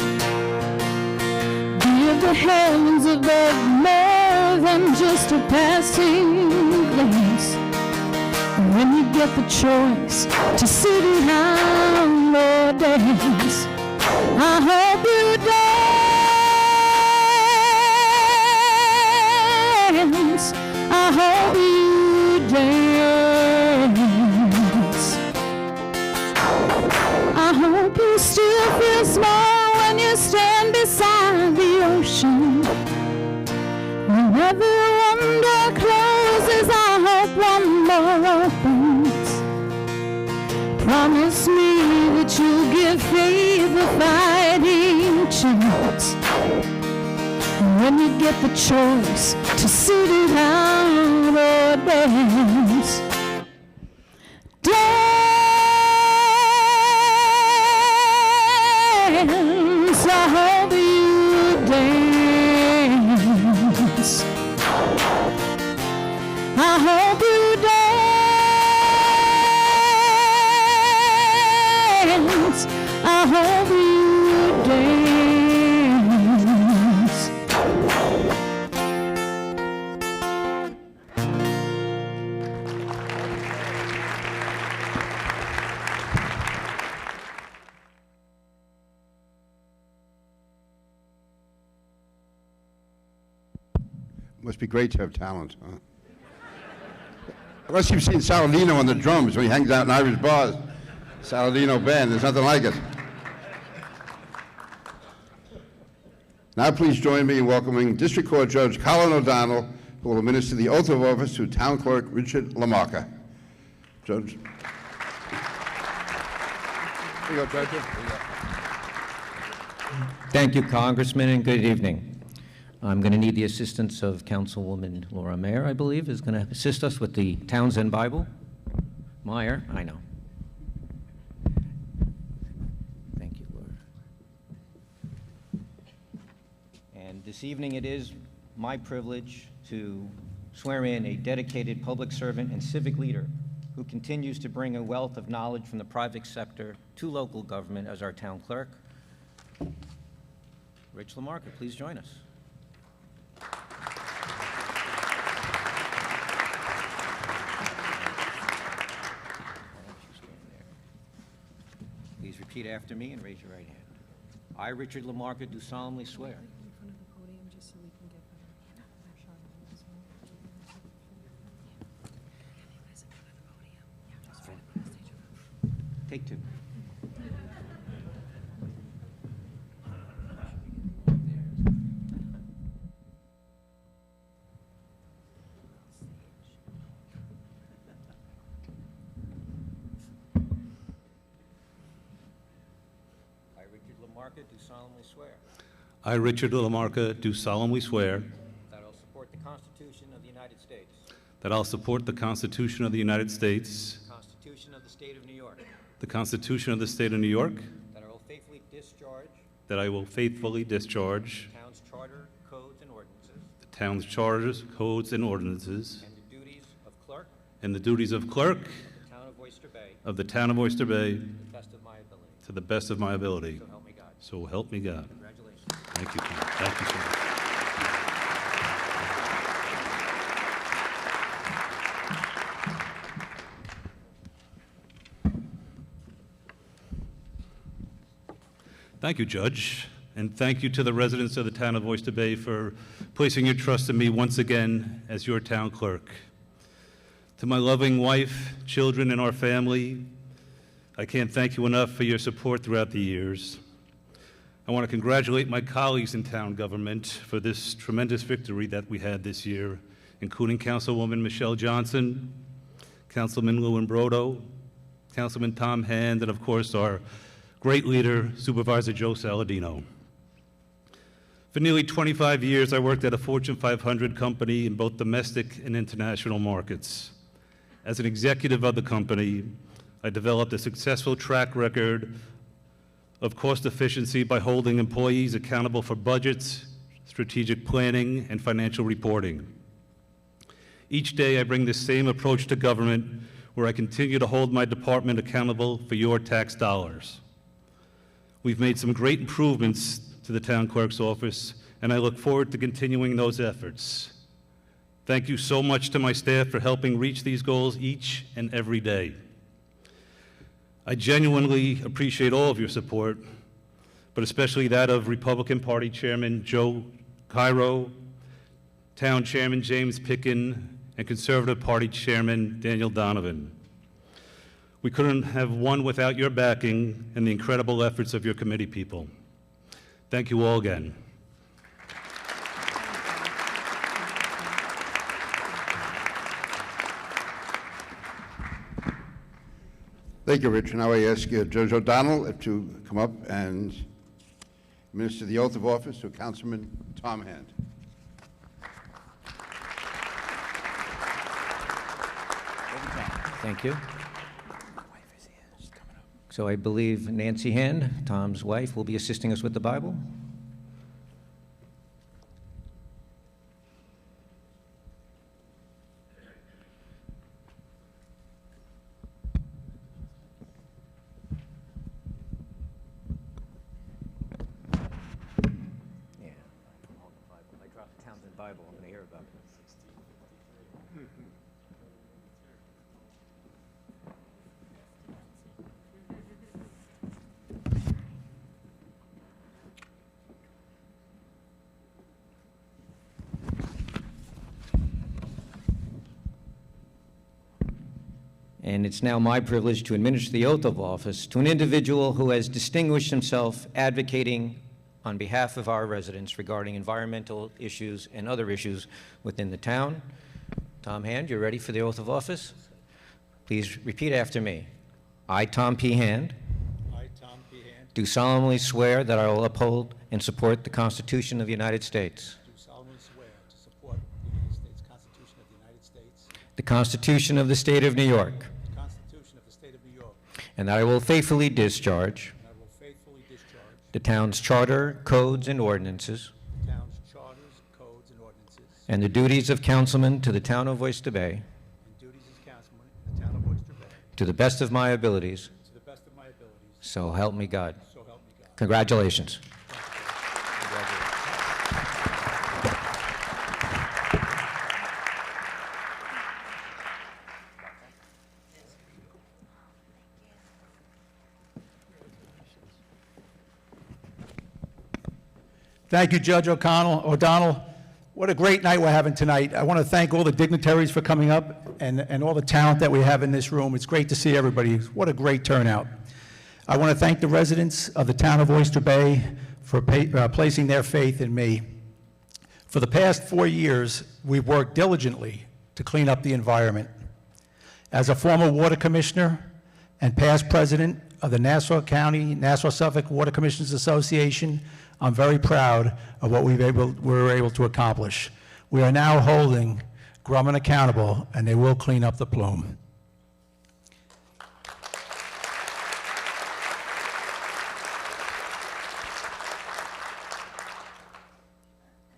Give the heavens above more than just a passing glance. When you get the choice to sit down or dance, I hope you hope you dance. I hope you still feel small when you stand beside the ocean. Whenever one door closes, I hope one more opens. Promise me that you'll give faith a fighting chance. And when you get the choice to sit it out or dance, dance, I hope you dance. I hope you dance. I hope you dance. Must be great to have talent, huh? Unless you've seen Saladino on the drums when he hangs out in Irish bars. Saladino band, there's nothing like it. Now please join me in welcoming District Court Judge Colin O'Donnell, who will administer the oath of office to Town Clerk Richard Lamarca. Judge. Here you go, Judge. Here you go. Thank you, Congressman, and good evening. I'm going to need the assistance of Councilwoman Laura Mayer, I believe, is going to assist us with the Townsend Bible. Meyer, I know. Thank you, Laura. And this evening it is my privilege to swear in a dedicated public servant and civic leader who continues to bring a wealth of knowledge from the private sector to local government as our town clerk. Rich Lamarca, please join us. Please repeat after me and raise your right hand. I, Richard Lamarca, do solemnly swear. Take two. Do solemnly swear. I, Richard Lamarca, do solemnly swear that I will support the Constitution of the United States. that I'll support the Constitution of the United States, The Constitution of the State of New York. the Constitution of the State of New York, That I will faithfully discharge that I will faithfully discharge the town's charter, codes, and ordinances, the town's charters, codes, and ordinances, and the duties of clerk and the duties of clerk of the town of Oyster Bay of the town of Oyster Bay to the best of my ability. to the best of my ability. So help me God. So help me God. Congratulations. Thank you, Ken. Thank you so much. Thank you, Judge, and thank you to the residents of the town of Oyster Bay for placing your trust in me once again as your town clerk. To my loving wife, children, and our family, I can't thank you enough for your support throughout the years. I want to congratulate my colleagues in town government for this tremendous victory that we had this year, including Councilwoman Michelle Johnson, Councilman Lou Imbrodo, Councilman Tom Hand, and of course our great leader, Supervisor Joe Saladino. For nearly 25 years, I worked at a Fortune 500 company in both domestic and international markets. As an executive of the company, I developed a successful track record of cost efficiency by holding employees accountable for budgets, strategic planning, and financial reporting. Each day, I bring the same approach to government, where I continue to hold my department accountable for your tax dollars. We've made some great improvements to the town clerk's office, and I look forward to continuing those efforts. Thank you so much to my staff for helping reach these goals each and every day. I genuinely appreciate all of your support, but especially that of Republican Party Chairman Joe Cairo, Town Chairman James Pickin, and Conservative Party Chairman Daniel Donovan. We couldn't have won without your backing and the incredible efforts of your committee people. Thank you all again. Thank you, Rich. Now I ask Judge O'Donnell to come up and administer the oath of office to Councilman Tom Hand. Thank you. So I believe Nancy Hand, Tom's wife, will be assisting us with the Bible. Yeah, I dropped the Townsend Bible. I'm going to hear about it. And it's now my privilege to administer the oath of office to an individual who has distinguished himself advocating on behalf of our residents regarding environmental issues and other issues within the town. Tom Hand, you're ready for the oath of office? Please repeat after me. I, Tom P. Hand, do solemnly swear that I will uphold and support the Constitution of the United States. Do solemnly swear to support the United States Constitution of the United States. The Constitution of the State of New York. The Constitution of the State of New York. And that I will faithfully discharge the town's charter, codes, and ordinances. The town's charters, codes, and ordinances. And the duties of councilman to the town of Oyster Bay. And duties as councilman in the town of Oyster Bay. To the best of my abilities. To the best of my abilities. So help me God. So help me God. Congratulations. Thank you, Judge O'Donnell. What a great night we're having tonight. I want to thank all the dignitaries for coming up and all the talent that we have in this room. It's great to see everybody. What a great turnout. I want to thank the residents of the town of Oyster Bay for placing their faith in me. For the past 4 years, we've worked diligently to clean up the environment. As a former water commissioner and past president of the Nassau County, Nassau-Suffolk Water Commissioners Association, I'm very proud of what we were able to accomplish. We are now holding Grumman accountable, and they will clean up the plume.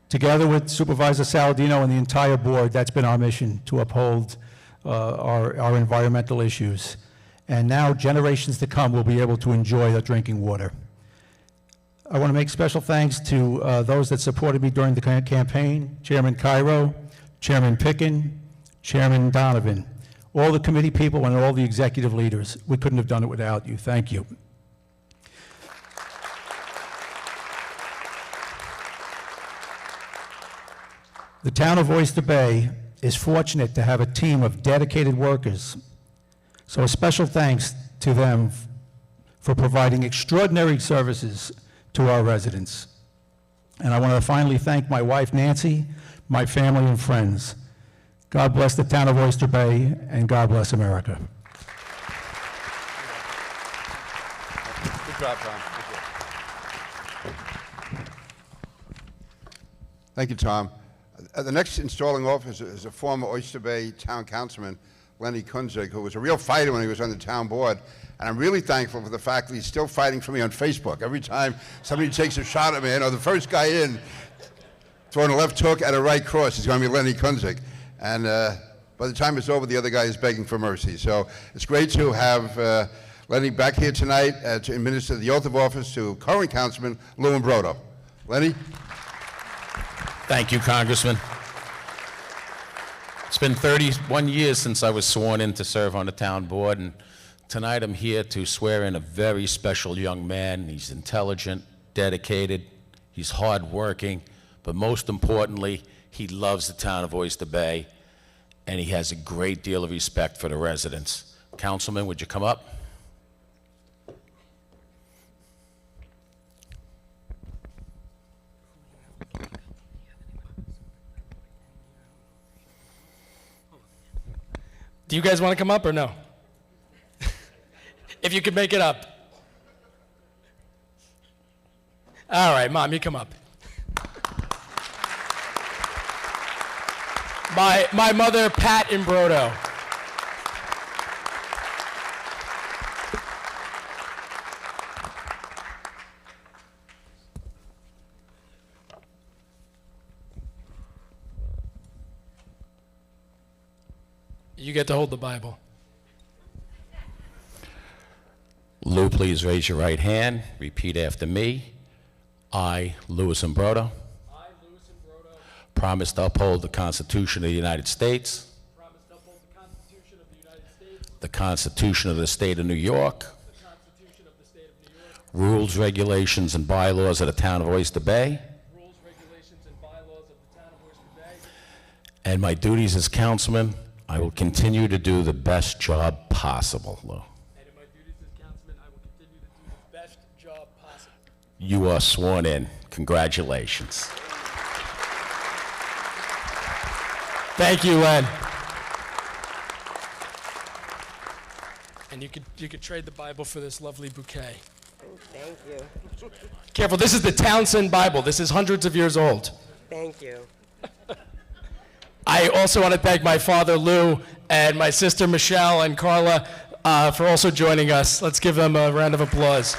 Together with Supervisor Saladino and the entire board, that's been our mission, to uphold our environmental issues. And now generations to come will be able to enjoy the drinking water. I want to make special thanks to those that supported me during the campaign, Chairman Cairo, Chairman Pickin, Chairman Donovan, all the committee people and all the executive leaders. We couldn't have done it without you. Thank you. The town of Oyster Bay is fortunate to have a team of dedicated workers. So a special thanks to them for providing extraordinary services to our residents. And I want to finally thank my wife, Nancy, my family and friends. God bless the town of Oyster Bay, and God bless America. Good job, Tom. Thank you, Tom. The next installing officer is a former Oyster Bay town councilman, Lenny Kunzig, who was a real fighter when he was on the town board. And I'm really thankful for the fact that he's still fighting for me on Facebook. Every time somebody takes a shot at me, the first guy in, throwing a left hook at a right cross is going to be Lenny Kunzig. And by the time it's over, the other guy is begging for mercy. So it's great to have Lenny back here tonight to administer the oath of office to current councilman Lou Brodo. Lenny? Thank you, Congressman. It's been 31 years since I was sworn in to serve on the town board, and tonight I'm here to swear in a very special young man. He's intelligent, dedicated, he's hardworking, but most importantly, he loves the town of Oyster Bay, and he has a great deal of respect for the residents. Councilman, would you come up? Do you guys want to come up or no? If you could make it up. All right, Mom, you come up. My mother, Pat Imbrodo. You get to hold the Bible. Lou, please raise your right hand. Repeat after me. I, Louis Imbrodo, promise to uphold the Constitution of the United States, the Constitution of the State of New York, rules, regulations, and bylaws of the Town of Oyster Bay, and my duties as councilman, I will continue to do the best job possible, Lou. You are sworn in. Congratulations. Thank you, Len. And you could trade the Bible for this lovely bouquet. Thank you. Careful, this is the Townsend Bible. This is hundreds of years old. Thank you. I also want to thank my father, Lou, and my sister, Michelle, and Carla for also joining us. Let's give them a round of applause.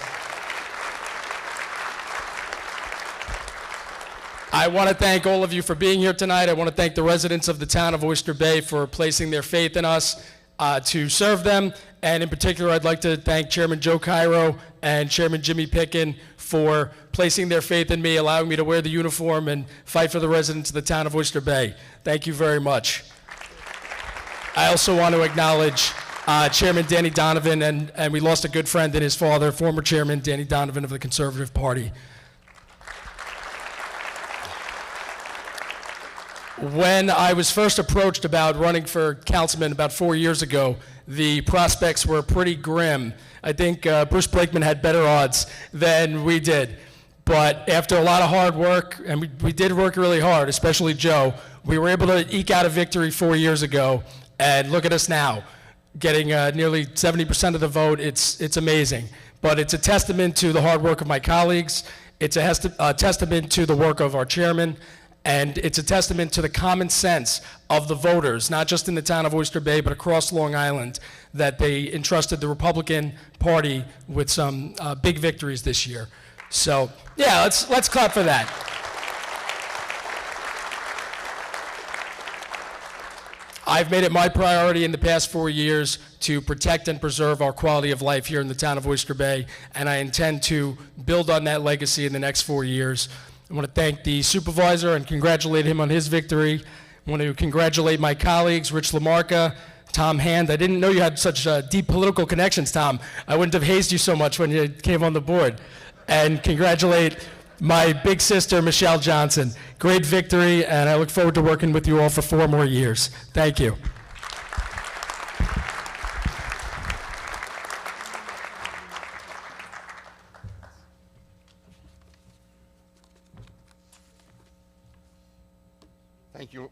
I want to thank all of you for being here tonight. I want to thank the residents of the town of Oyster Bay for placing their faith in us to serve them. And in particular, I'd like to thank Chairman Joe Cairo and Chairman Jimmy Pickin for placing their faith in me, allowing me to wear the uniform and fight for the residents of the town of Oyster Bay. Thank you very much. I also want to acknowledge Chairman Danny Donovan, and we lost a good friend in his father, former Chairman Danny Donovan of the Conservative Party. When I was first approached about running for councilman about 4 years ago, the prospects were pretty grim. I think Bruce Blakeman had better odds than we did. But after a lot of hard work, and we did work really hard, especially Joe, we were able to eke out a victory 4 years ago. And look at us now, getting nearly 70% of the vote. It's amazing. But it's a testament to the hard work of my colleagues. It's a testament to the work of our chairman. And it's a testament to the common sense of the voters, not just in the town of Oyster Bay, but across Long Island, that they entrusted the Republican Party with some big victories this year. So, yeah, let's clap for that. I've made it my priority in the past 4 years to protect and preserve our quality of life here in the town of Oyster Bay, and I intend to build on that legacy in the next 4 years. I want to thank the supervisor and congratulate him on his victory. I want to congratulate my colleagues, Rich Lamarca, Tom Hand. I didn't know you had such deep political connections, Tom. I wouldn't have hazed you so much when you came on the board. And congratulate my big sister, Michelle Johnson. Great victory, and I look forward to working with you all for 4 more years. Thank you. Thank you.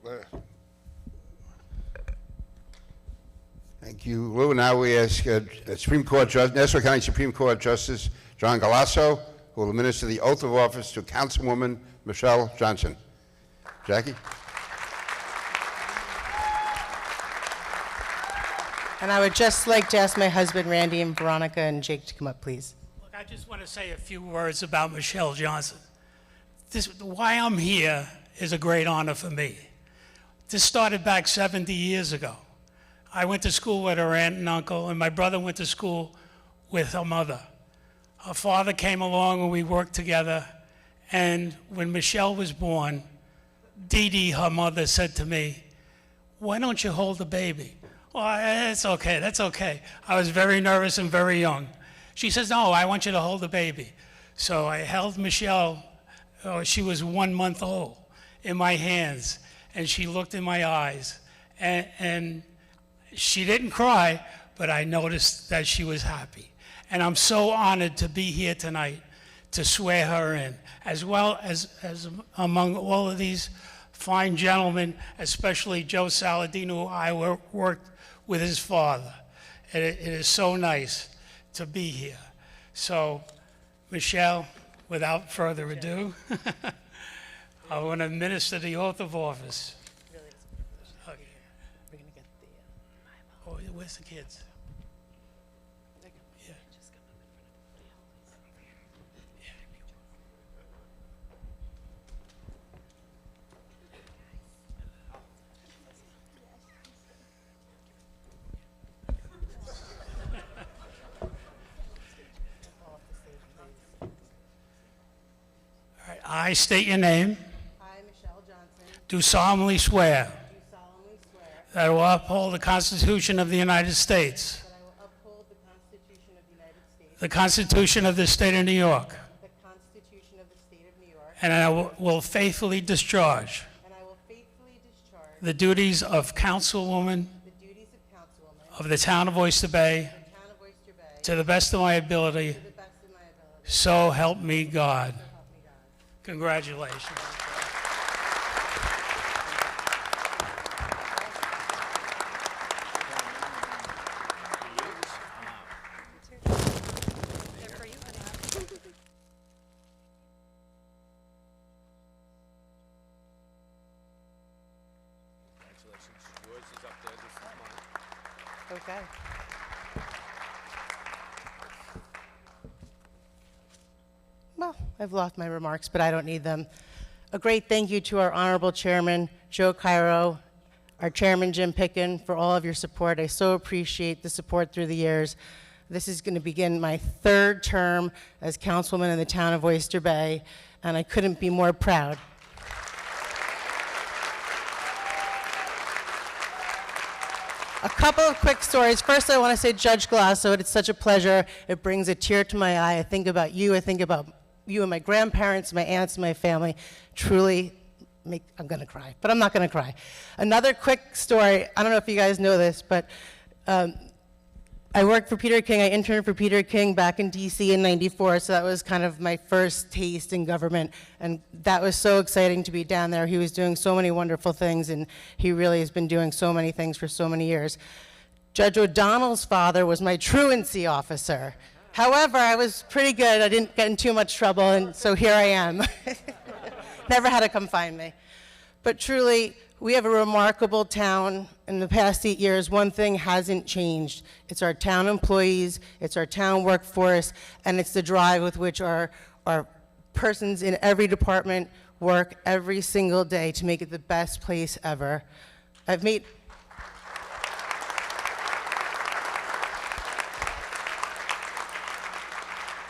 Thank you, Lou. Now we ask Nassau County Supreme Court Justice John Galasso, who will administer the oath of office to Councilwoman Michelle Johnson. Jackie? And I would just like to ask my husband, Randy, and Veronica, and Jake to come up, please. Look, I just want to say a few words about Michelle Johnson. Why I'm here is a great honor for me. This started back 70 years ago. I went to school with her aunt and uncle, and my brother went to school with her mother. Her father came along and we worked together, and when Michelle was born, Dee Dee, her mother, said to me, "Why don't you hold the baby?" "Well, that's okay, that's okay." I was very nervous and very young. She says, "No, I want you to hold the baby." So I held Michelle, she was 1 month old, in my hands, and she looked in my eyes, and she didn't cry, but I noticed that she was happy. And I'm so honored to be here tonight to swear her in, as well as among all of these fine gentlemen, especially Joe Saladino, who I worked with his father. It is so nice to be here. So, Michelle, without further ado, I want to administer the oath of office. Okay. Oh, where's the kids? Yeah. All right, I state your name. I, Michelle Johnson, Do solemnly swear do solemnly swear that I will uphold the Constitution of the United States, that I will uphold the Constitution of the United States, the Constitution of the State of New York, the Constitution of the State of New York, and I will faithfully discharge and I will faithfully discharge the duties of councilwoman the duties of councilwoman of the town of Oyster Bay of the town of Oyster Bay to the best of my ability, to the best of my ability. so help me God. So help me God. Congratulations. Yours is up there, this is mine. Okay. Well, I've lost my remarks, but I don't need them. A great thank you to our honorable chairman, Joe Cairo, our chairman, Jim Pickin, for all of your support. I so appreciate the support through the years. This is going to begin my third term as councilwoman in the town of Oyster Bay, and I couldn't be more proud. A couple of quick stories. First, I want to say, Judge Glasso, it's such a pleasure. It brings a tear to my eye. I think about you. I think about you and my grandparents, my aunts, and my family. Truly, I'm going to cry, but I'm not going to cry. Another quick story. I don't know if you guys know this, but I worked for Peter King. I interned for Peter King back in D.C. in '94, so that was kind of my first taste in government, and that was so exciting to be down there. He was doing so many wonderful things, and he really has been doing so many things for so many years. Judge O'Donnell's father was my truancy officer. However, I was pretty good. I didn't get in too much trouble, and so here I am. Never had to come find me. But truly, we have a remarkable town. In the past 8 years, one thing hasn't changed. It's our town employees, it's our town workforce, and it's the drive with which our persons in every department work every single day to make it the best place ever. I've made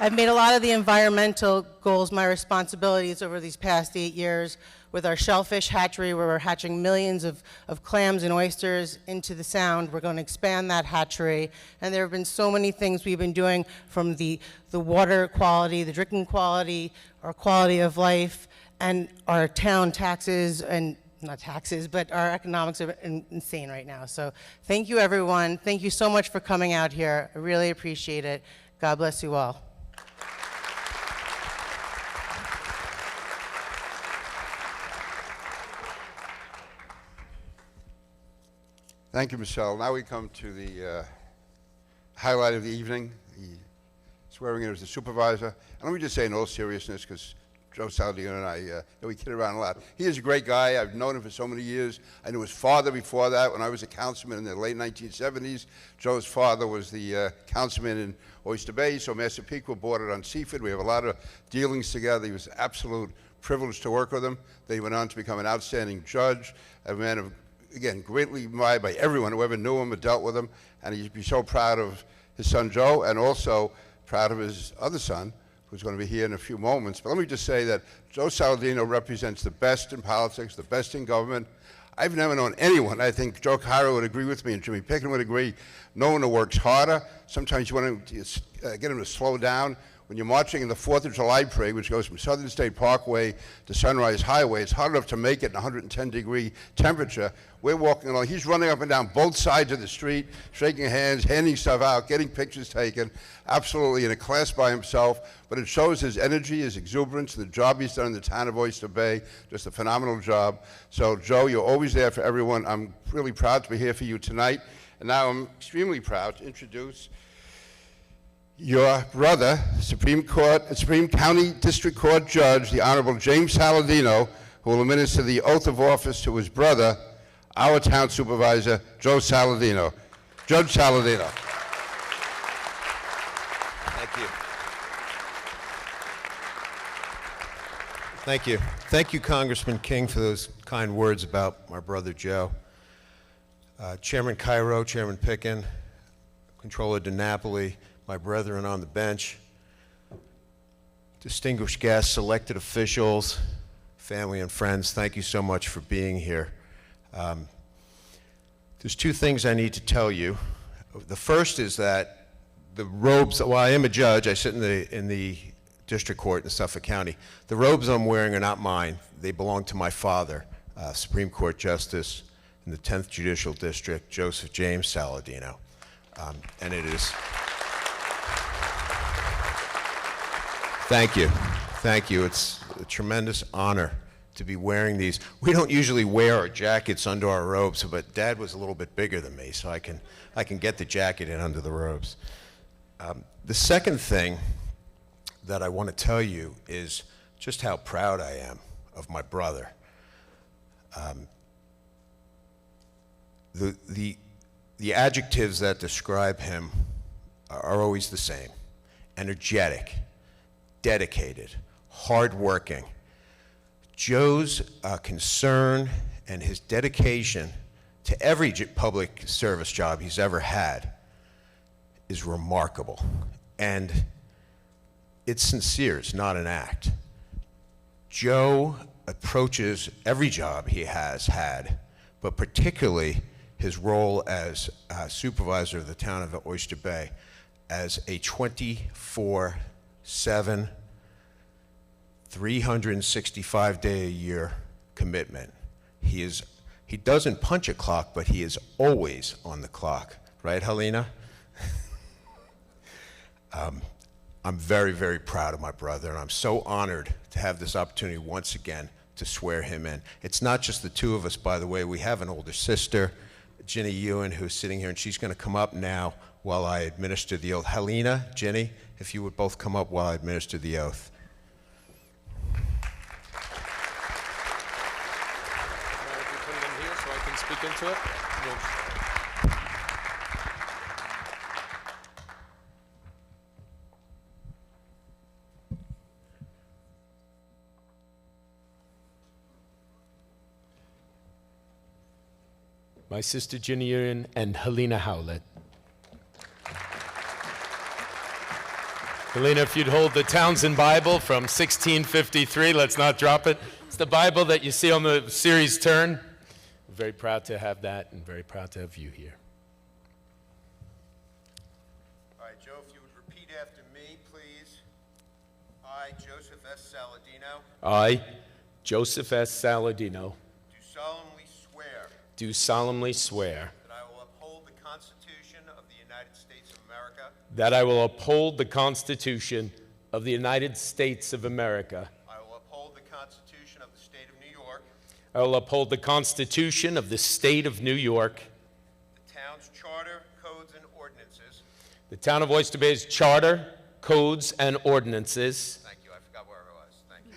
a lot of the environmental goals my responsibilities over these past 8 years with our shellfish hatchery, where we're hatching millions of clams and oysters into the Sound. We're going to expand that hatchery. And there have been so many things we've been doing, from the water quality, the drinking quality, our quality of life, and our town taxes, and not taxes, but our economics are insane right now. So thank you, everyone. Thank you so much for coming out here. I really appreciate it. God bless you all. Thank you, Michelle. Now we come to the highlight of the evening, the swearing in as the supervisor. And let me just say in all seriousness, because Joe Saladino and I, we kid around a lot. He is a great guy. I've known him for so many years. I knew his father before that when I was a councilman in the late 1970s. Joe's father was the councilman in Oyster Bay, so Massapequa bordered on Seaford. We have a lot of dealings together. He was an absolute privilege to work with him. Then he went on to become an outstanding judge, a man of, again, greatly admired by everyone who ever knew him or dealt with him, and he'd be so proud of his son Joe, and also proud of his other son, who's going to be here in a few moments. But let me just say that Joe Saladino represents the best in politics, the best in government. I've never known anyone, I think Joe Cairo would agree with me, and Jimmy Pickin would agree, no one who works harder. Sometimes you want to get him to slow down. when you're marching in the 4th of July parade, which goes from Southern State Parkway to Sunrise Highway, it's hard enough to make it in 110-degree temperature. We're walking along. He's running up and down both sides of the street, shaking hands, handing stuff out, getting pictures taken, absolutely in a class by himself. But it shows his energy, his exuberance, the job he's done in the town of Oyster Bay, just a phenomenal job. So, Joe, you're always there for everyone. I'm really proud to be here for you tonight. And now I'm extremely proud to introduce your brother, Supreme County District Court Judge, the Honorable James Saladino, who will administer the oath of office to his brother, our town supervisor, Joe Saladino. Judge Saladino. Thank you. Thank you. Thank you, Congressman King, for those kind words about my brother Joe. Chairman Cairo, Chairman Picken, Controller DiNapoli, my brethren on the bench, distinguished guests, elected officials, family and friends, thank you so much for being here. There's two things I need to tell you. The first is that the robes, while I am a judge, I sit in the district court in Suffolk County. The robes I'm wearing are not mine. They belong to my father, Supreme Court Justice in the 10th Judicial District, Joseph James Saladino. And it is... Thank you. Thank you. It's a tremendous honor to be wearing these. We don't usually wear our jackets under our robes, but Dad was a little bit bigger than me, so I can get the jacket in under the robes. The second thing that I want to tell you is just how proud I am of my brother. The adjectives that describe him are always the same: energetic, dedicated, hardworking. Joe's concern and his dedication to every public service job he's ever had is remarkable. And it's sincere, it's not an act. Joe approaches every job he has had, but particularly his role as supervisor of the town of Oyster Bay, as a 24/7, 365-day-a-year commitment. He doesn't punch a clock, but he is always on the clock. Right, Helena? I'm very, very proud of my brother, and I'm so honored to have this opportunity once again to swear him in. It's not just the two of us, by the way. We have an older sister, Ginny Ewan, who's sitting here, and she's going to come up now while I administer the oath. Helena, Ginny, if you would both come up while I administer the oath. Speak into it. My sister Ginny Ewan and Helena Howlett. Helena, if you'd hold the Townsend Bible from 1653, let's not drop it. It's the Bible that you see on the series Turn. We're very proud to have that and very proud to have you here. All right, Joe, if you would repeat after me, please. I, Joseph S. Saladino. I, Joseph S. Saladino, Do solemnly swear. do solemnly swear That I will uphold the Constitution of the United States of America. that I will uphold the Constitution of the United States of America. I will uphold the Constitution of the State of New York. I will uphold the Constitution of the State of New York, The town's charter, codes, and ordinances. the Town of Oyster Bay's charter, codes, and ordinances, Thank you. I forgot where I was. Thank you.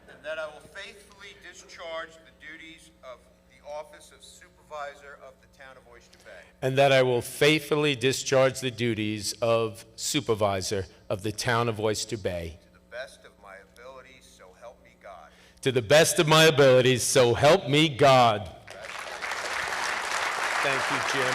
And that I will faithfully discharge the duties of the office of supervisor of the town of Oyster Bay. and that I will faithfully discharge the duties of supervisor of the Town of Oyster Bay To the best of my abilities, so help me God. to the best of my abilities, so help me God. Thank you, Jim.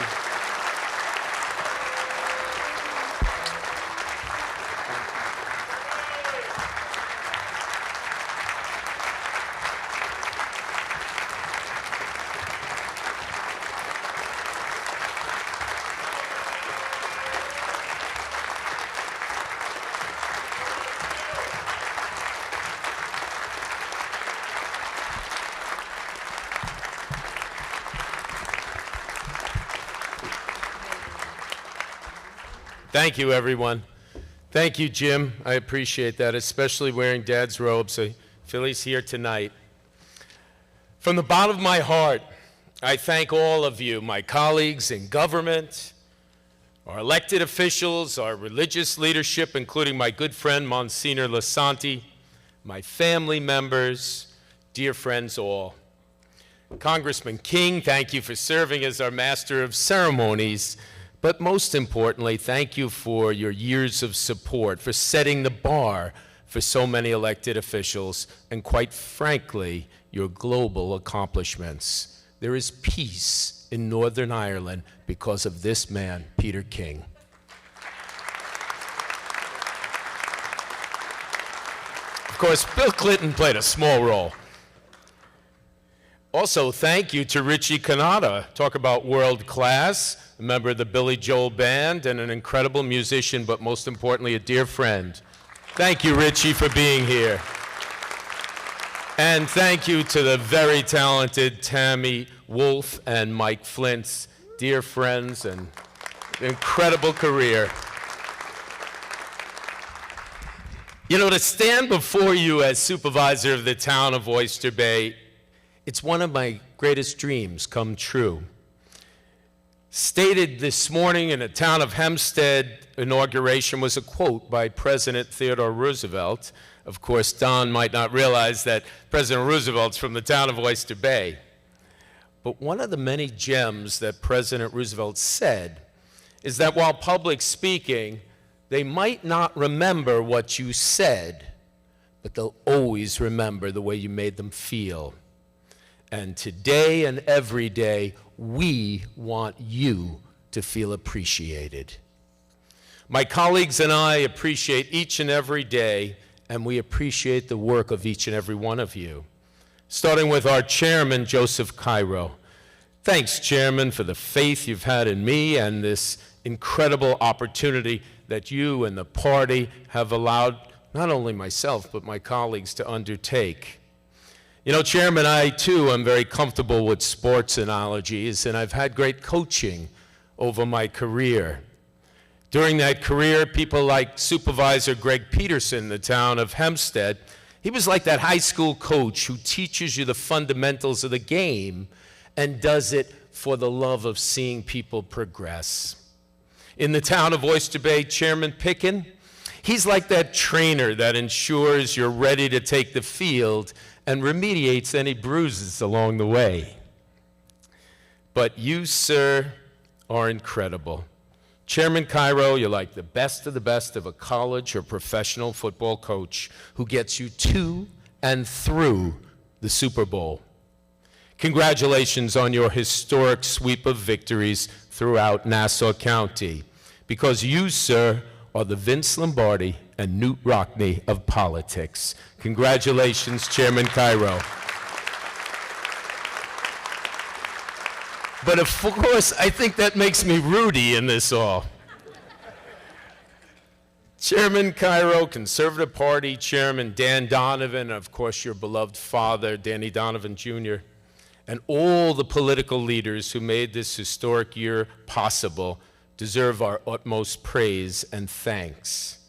Thank you, everyone. Thank you, Jim. I appreciate that, especially wearing Dad's robes. I feel he's here tonight. From the bottom of my heart, I thank all of you, my colleagues in government, our elected officials, our religious leadership, including my good friend Monsignor Lasanti, my family members, dear friends all. Congressman King, thank you for serving as our Master of Ceremonies, but most importantly, thank you for your years of support, for setting the bar for so many elected officials, and quite frankly, your global accomplishments. There is peace in Northern Ireland because of this man, Peter King. Of course, Bill Clinton played a small role. Also, thank you to Richie Cannata. Talk about world class, a member of the Billy Joel Band and an incredible musician, but most importantly, a dear friend. Thank you, Richie, for being here. And thank you to the very talented Tammy Wolf and Mike Flint's dear friends and incredible career. You know, to stand before you as supervisor of the town of Oyster Bay, it's one of my greatest dreams come true. Stated this morning in the town of Hempstead inauguration was a quote by President Theodore Roosevelt. Of course, Don might not realize that President Roosevelt's from the town of Oyster Bay. But one of the many gems that President Roosevelt said is that while public speaking, they might not remember what you said, but they'll always remember the way you made them feel. And today and every day, we want you to feel appreciated. My colleagues and I appreciate each and every day, and we appreciate the work of each and every one of you. Starting with our chairman, Joseph Cairo. Thanks, Chairman, for the faith you've had in me and this incredible opportunity that you and the party have allowed not only myself, but my colleagues to undertake. You know, Chairman, I too am very comfortable with sports analogies, and I've had great coaching over my career. During that career, people like Supervisor Greg Peterson in the town of Hempstead, he was like that high school coach who teaches you the fundamentals of the game and does it for the love of seeing people progress. In the town of Oyster Bay, Chairman Pickin, he's like that trainer that ensures you're ready to take the field and remediates any bruises along the way. But you, sir, are incredible. Chairman Cairo, you're like the best of a college or professional football coach who gets you to and through the Super Bowl. Congratulations on your historic sweep of victories throughout Nassau County, because you, sir, are the Vince Lombardi and Newt Rockney of politics. Congratulations, Chairman Cairo. But of course, I think that makes me Rudy in this all. Chairman Cairo, Conservative Party Chairman Dan Donovan, of course your beloved father, Danny Donovan Jr., and all the political leaders who made this historic year possible deserve our utmost praise and thanks.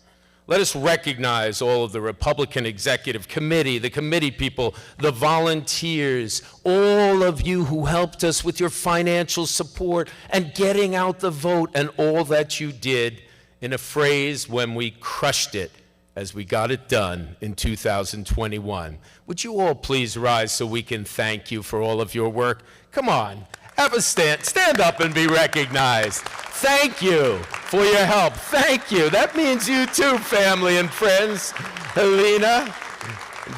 Let us recognize all of the Republican Executive Committee, the committee people, the volunteers, all of you who helped us with your financial support and getting out the vote, and all that you did in a phrase when we crushed it as we got it done in 2021. Would you all please rise so we can thank you for all of your work? Come on, have a stand up and be recognized. Thank you for your help. Thank you. That means you too, family and friends. Helena,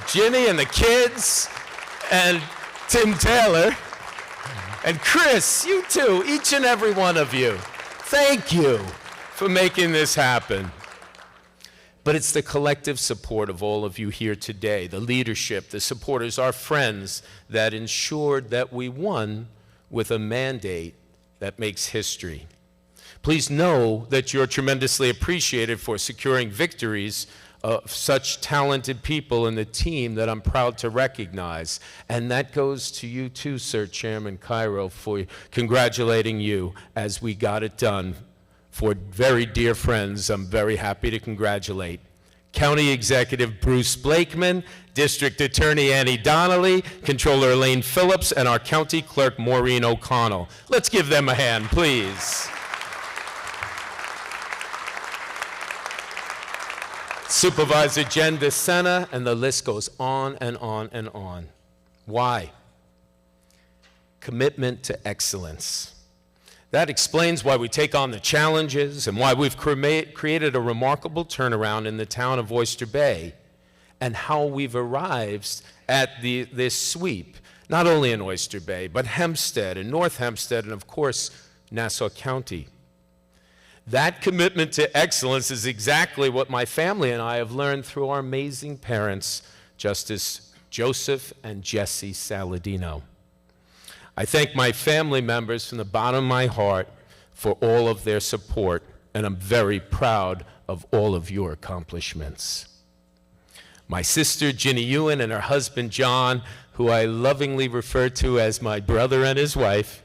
Ginny and the kids, and Tim Taylor, and Chris, you too, each and every one of you. Thank you for making this happen. But it's the collective support of all of you here today, the leadership, the supporters, our friends, that ensured that we won with a mandate that makes history. Please know that you're tremendously appreciated for securing victories of such talented people in the team that I'm proud to recognize. And that goes to you too, Sir Chairman Cairo, for congratulating you as we got it done four very dear friends I'm very happy to congratulate. County Executive Bruce Blakeman, District Attorney Annie Donnelly, Controller Elaine Phillips, and our County Clerk Maureen O'Connell. Let's give them a hand, please. Supervisor Jen DeSena, and the list goes on and on and on. Why? Commitment to excellence. That explains why we take on the challenges and why we've created a remarkable turnaround in the town of Oyster Bay, and how we've arrived at this sweep, not only in Oyster Bay, but Hempstead and North Hempstead, and of course, Nassau County. That commitment to excellence is exactly what my family and I have learned through our amazing parents, Justice Joseph and Jessie Saladino. I thank my family members from the bottom of my heart for all of their support, and I'm very proud of all of your accomplishments. My sister, Ginny Ewan, and her husband, John, who I lovingly refer to as my brother and his wife.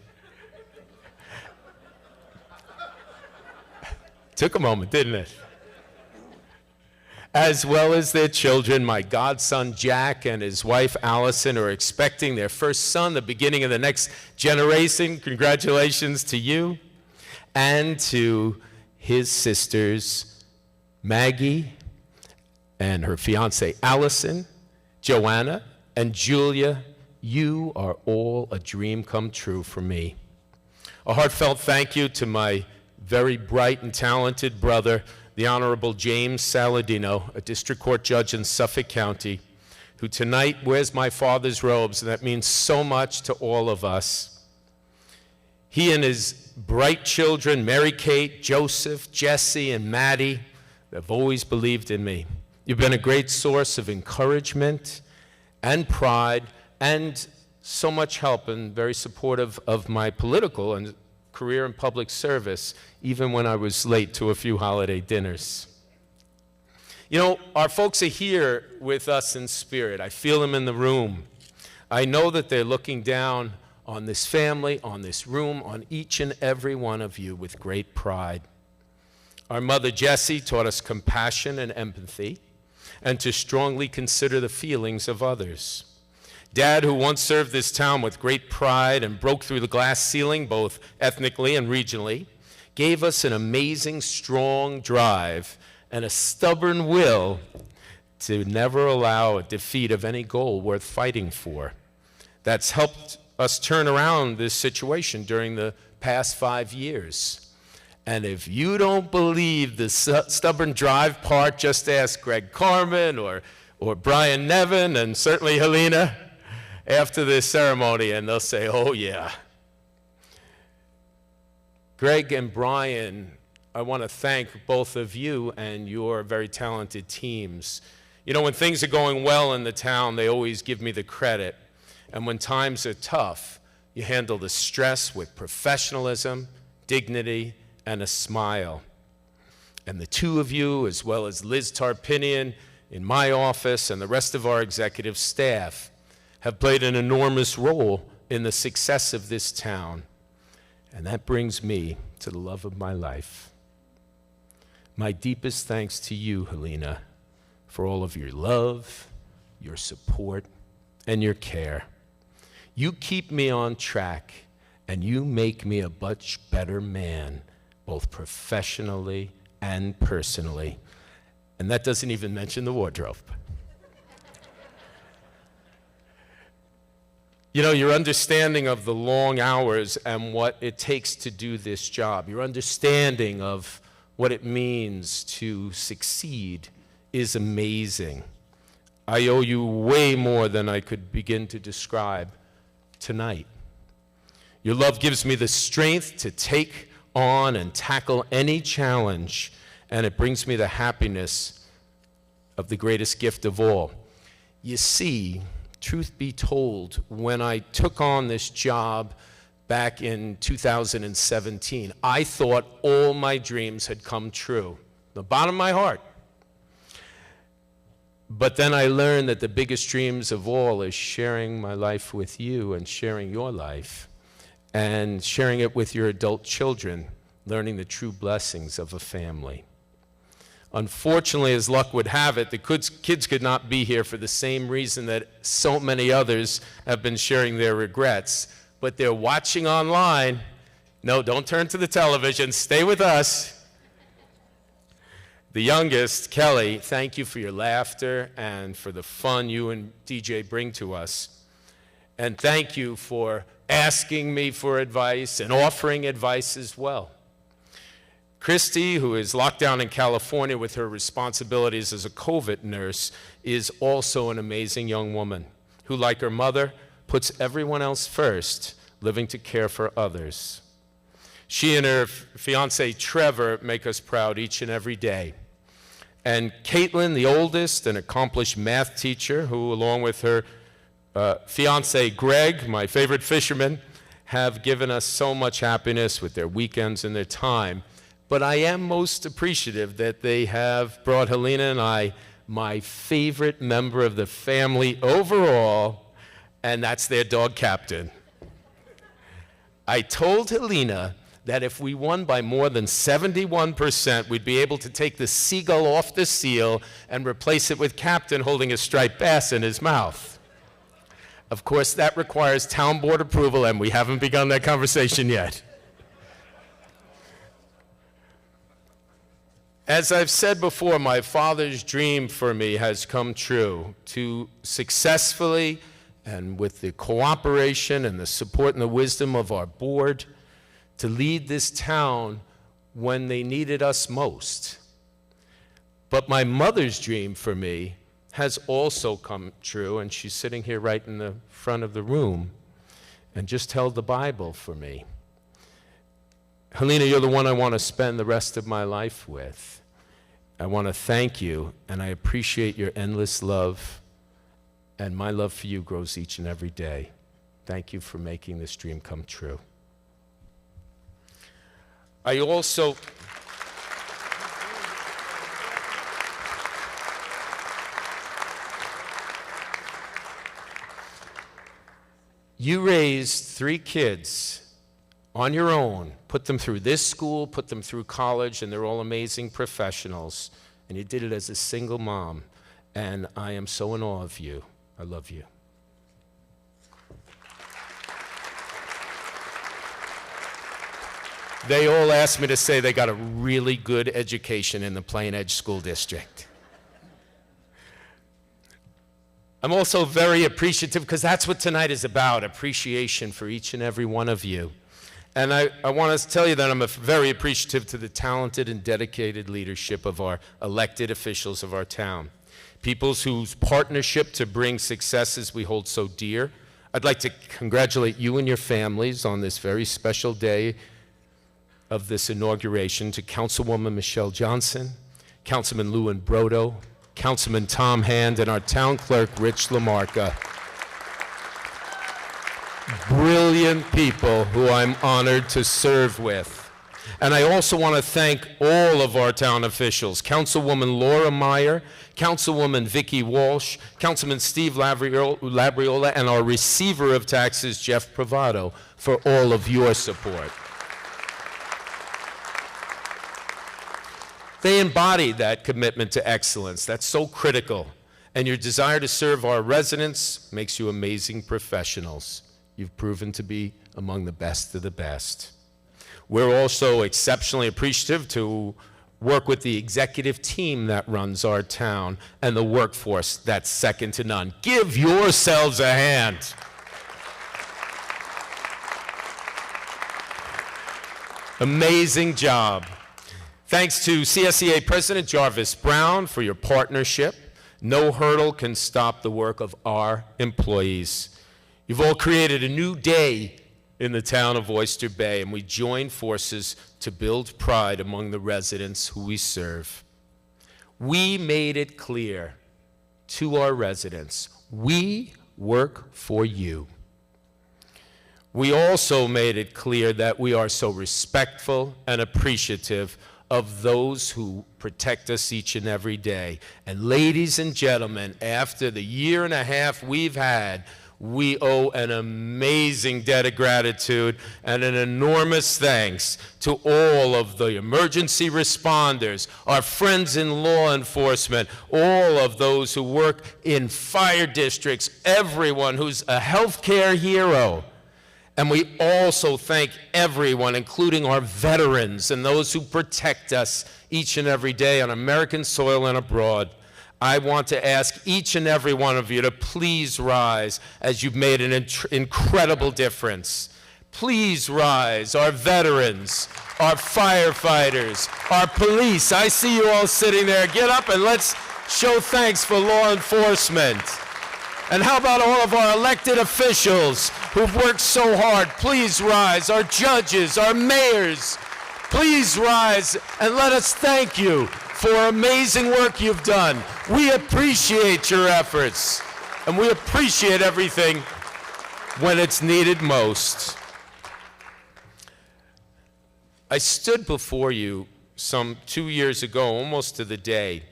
Took a moment, didn't it? As well as their children, my godson Jack and his wife Allison are expecting their first son, the beginning of the next generation. Congratulations to you. And to his sisters Maggie and her fiance Allison, Joanna, and Julia. You are all a dream come true for me. A heartfelt thank you to my very bright and talented brother, the Honorable James Saladino, a district court judge in Suffolk County, who tonight wears my father's robes, and that means so much to all of us. He and his bright children, Mary Kate, Joseph, Jesse, and Maddie, have always believed in me. You've been a great source of encouragement and pride, and so much help, and very supportive of my political and career in public service, even when I was late to a few holiday dinners. You know, our folks are here with us in spirit. I feel them in the room. I know that they're looking down on this family, on this room, on each and every one of you with great pride. Our mother Jessie taught us compassion and empathy, and to strongly consider the feelings of others. Dad, who once served this town with great pride and broke through the glass ceiling both ethnically and regionally, gave us an amazing, strong drive and a stubborn will to never allow a defeat of any goal worth fighting for. That's helped us turn around this situation during the past 5 years. And if you don't believe the stubborn drive part, just ask Greg Carmen or Brian Nevin, and certainly Helena, after this ceremony, and they'll say, oh yeah. Greg and Brian, I want to thank both of you and your very talented teams. You know, when things are going well in the town, they always give me the credit. And when times are tough, you handle the stress with professionalism, dignity, and a smile. And the two of you, as well as Liz Tarpinian in my office and the rest of our executive staff, have played an enormous role in the success of this town. And that brings me to the love of my life. My deepest thanks to you, Helena, for all of your love, your support, and your care. You keep me on track, and you make me a much better man, both professionally and personally. And that doesn't even mention the wardrobe. You know, your understanding of the long hours and what it takes to do this job, your understanding of what it means to succeed is amazing. I owe you way more than I could begin to describe tonight. Your love gives me the strength to take on and tackle any challenge, and it brings me the happiness of the greatest gift of all. You see, truth be told, when I took on this job back in 2017, I thought all my dreams had come true, the bottom of my heart. But then I learned that the biggest dreams of all is sharing my life with you and sharing your life and sharing it with your adult children learning the true blessings of a family. Unfortunately, as luck would have it, the kids could not be here for the same reason that so many others have been sharing their regrets, but they're watching online. No, don't turn to the television, stay with us. The youngest, Kelly, thank you for your laughter and for the fun you and DJ bring to us. And thank you for asking me for advice and offering advice as well. Christy, who is locked down in California with her responsibilities as a COVID nurse, is also an amazing young woman who, like her mother, puts everyone else first, living to care for others. She and her fiance, Trevor, make us proud each and every day. And Caitlin, the oldest, an accomplished math teacher who, along with her fiance, Greg, my favorite fisherman, have given us so much happiness with their weekends and their time. But I am most appreciative that they have brought Helena and I, my favorite member of the family overall, and that's their dog captain. I told Helena that if we won by more than 71%, we'd be able to take the seagull off the seal and replace it with Captain holding a striped bass in his mouth. Of course, that requires town board approval, and we haven't begun that conversation yet. As I've said before, my father's dream for me has come true, to successfully, and with the cooperation and the support and the wisdom of our board, to lead this town when they needed us most. But my mother's dream for me has also come true, and she's sitting here right in the front of the room and just held the Bible for me. Helena, you're the one I want to spend the rest of my life with. I want to thank you, and I appreciate your endless love, and my love for you grows each and every day. Thank you for making this dream come true. I also You raised 3 kids on your own, put them through this school, put them through college, and they're all amazing professionals. And you did it as a single mom. And I am so in awe of you. I love you. They all asked me to say they got a really good education in the Plain Edge School District. I'm also very appreciative, because that's what tonight is about, appreciation for each and every one of you. And I want to tell you that I'm very appreciative to the talented and dedicated leadership of our elected officials of our town, people whose partnership to bring successes we hold so dear. I'd like to congratulate you and your families on this very special day of this inauguration, to Councilwoman Michelle Johnson, Councilman Lewin Brodo, Councilman Tom Hand, and our town clerk, Rich Lamarca. Brilliant people who I'm honored to serve with. And I also want to thank all of our town officials, Councilwoman Laura Meyer, Councilwoman Vicki Walsh, Councilman Steve Labriola, and our receiver of taxes, Jeff Provato, for all of your support. They embody that commitment to excellence. That's so critical. And your desire to serve our residents makes you amazing professionals. You've proven to be among the best of the best. We're also exceptionally appreciative to work with the executive team that runs our town and the workforce that's second to none. Give yourselves a hand. Amazing job. Thanks to CSEA President Jarvis Brown for your partnership. No hurdle can stop the work of our employees. You've all created a new day in the town of Oyster Bay, and we join forces to build pride among the residents who we serve. We made it clear to our residents, we work for you. We also made it clear that we are so respectful and appreciative of those who protect us each and every day. And ladies and gentlemen, after the year and a half we've had, we owe an amazing debt of gratitude and an enormous thanks to all of the emergency responders, our friends in law enforcement, all of those who work in fire districts, everyone who's a healthcare hero. And we also thank everyone, including our veterans and those who protect us each and every day on American soil and abroad. I want to ask each and every one of you to please rise as you've made an incredible difference. Please rise, our veterans, our firefighters, our police. I see you all sitting there. Get up and let's show thanks for law enforcement. And how about all of our elected officials who've worked so hard? Please rise. Our judges, our mayors, please rise and let us thank you for amazing work you've done. We appreciate your efforts, and we appreciate everything when it's needed most. I stood before you some 2 years ago, almost to the day,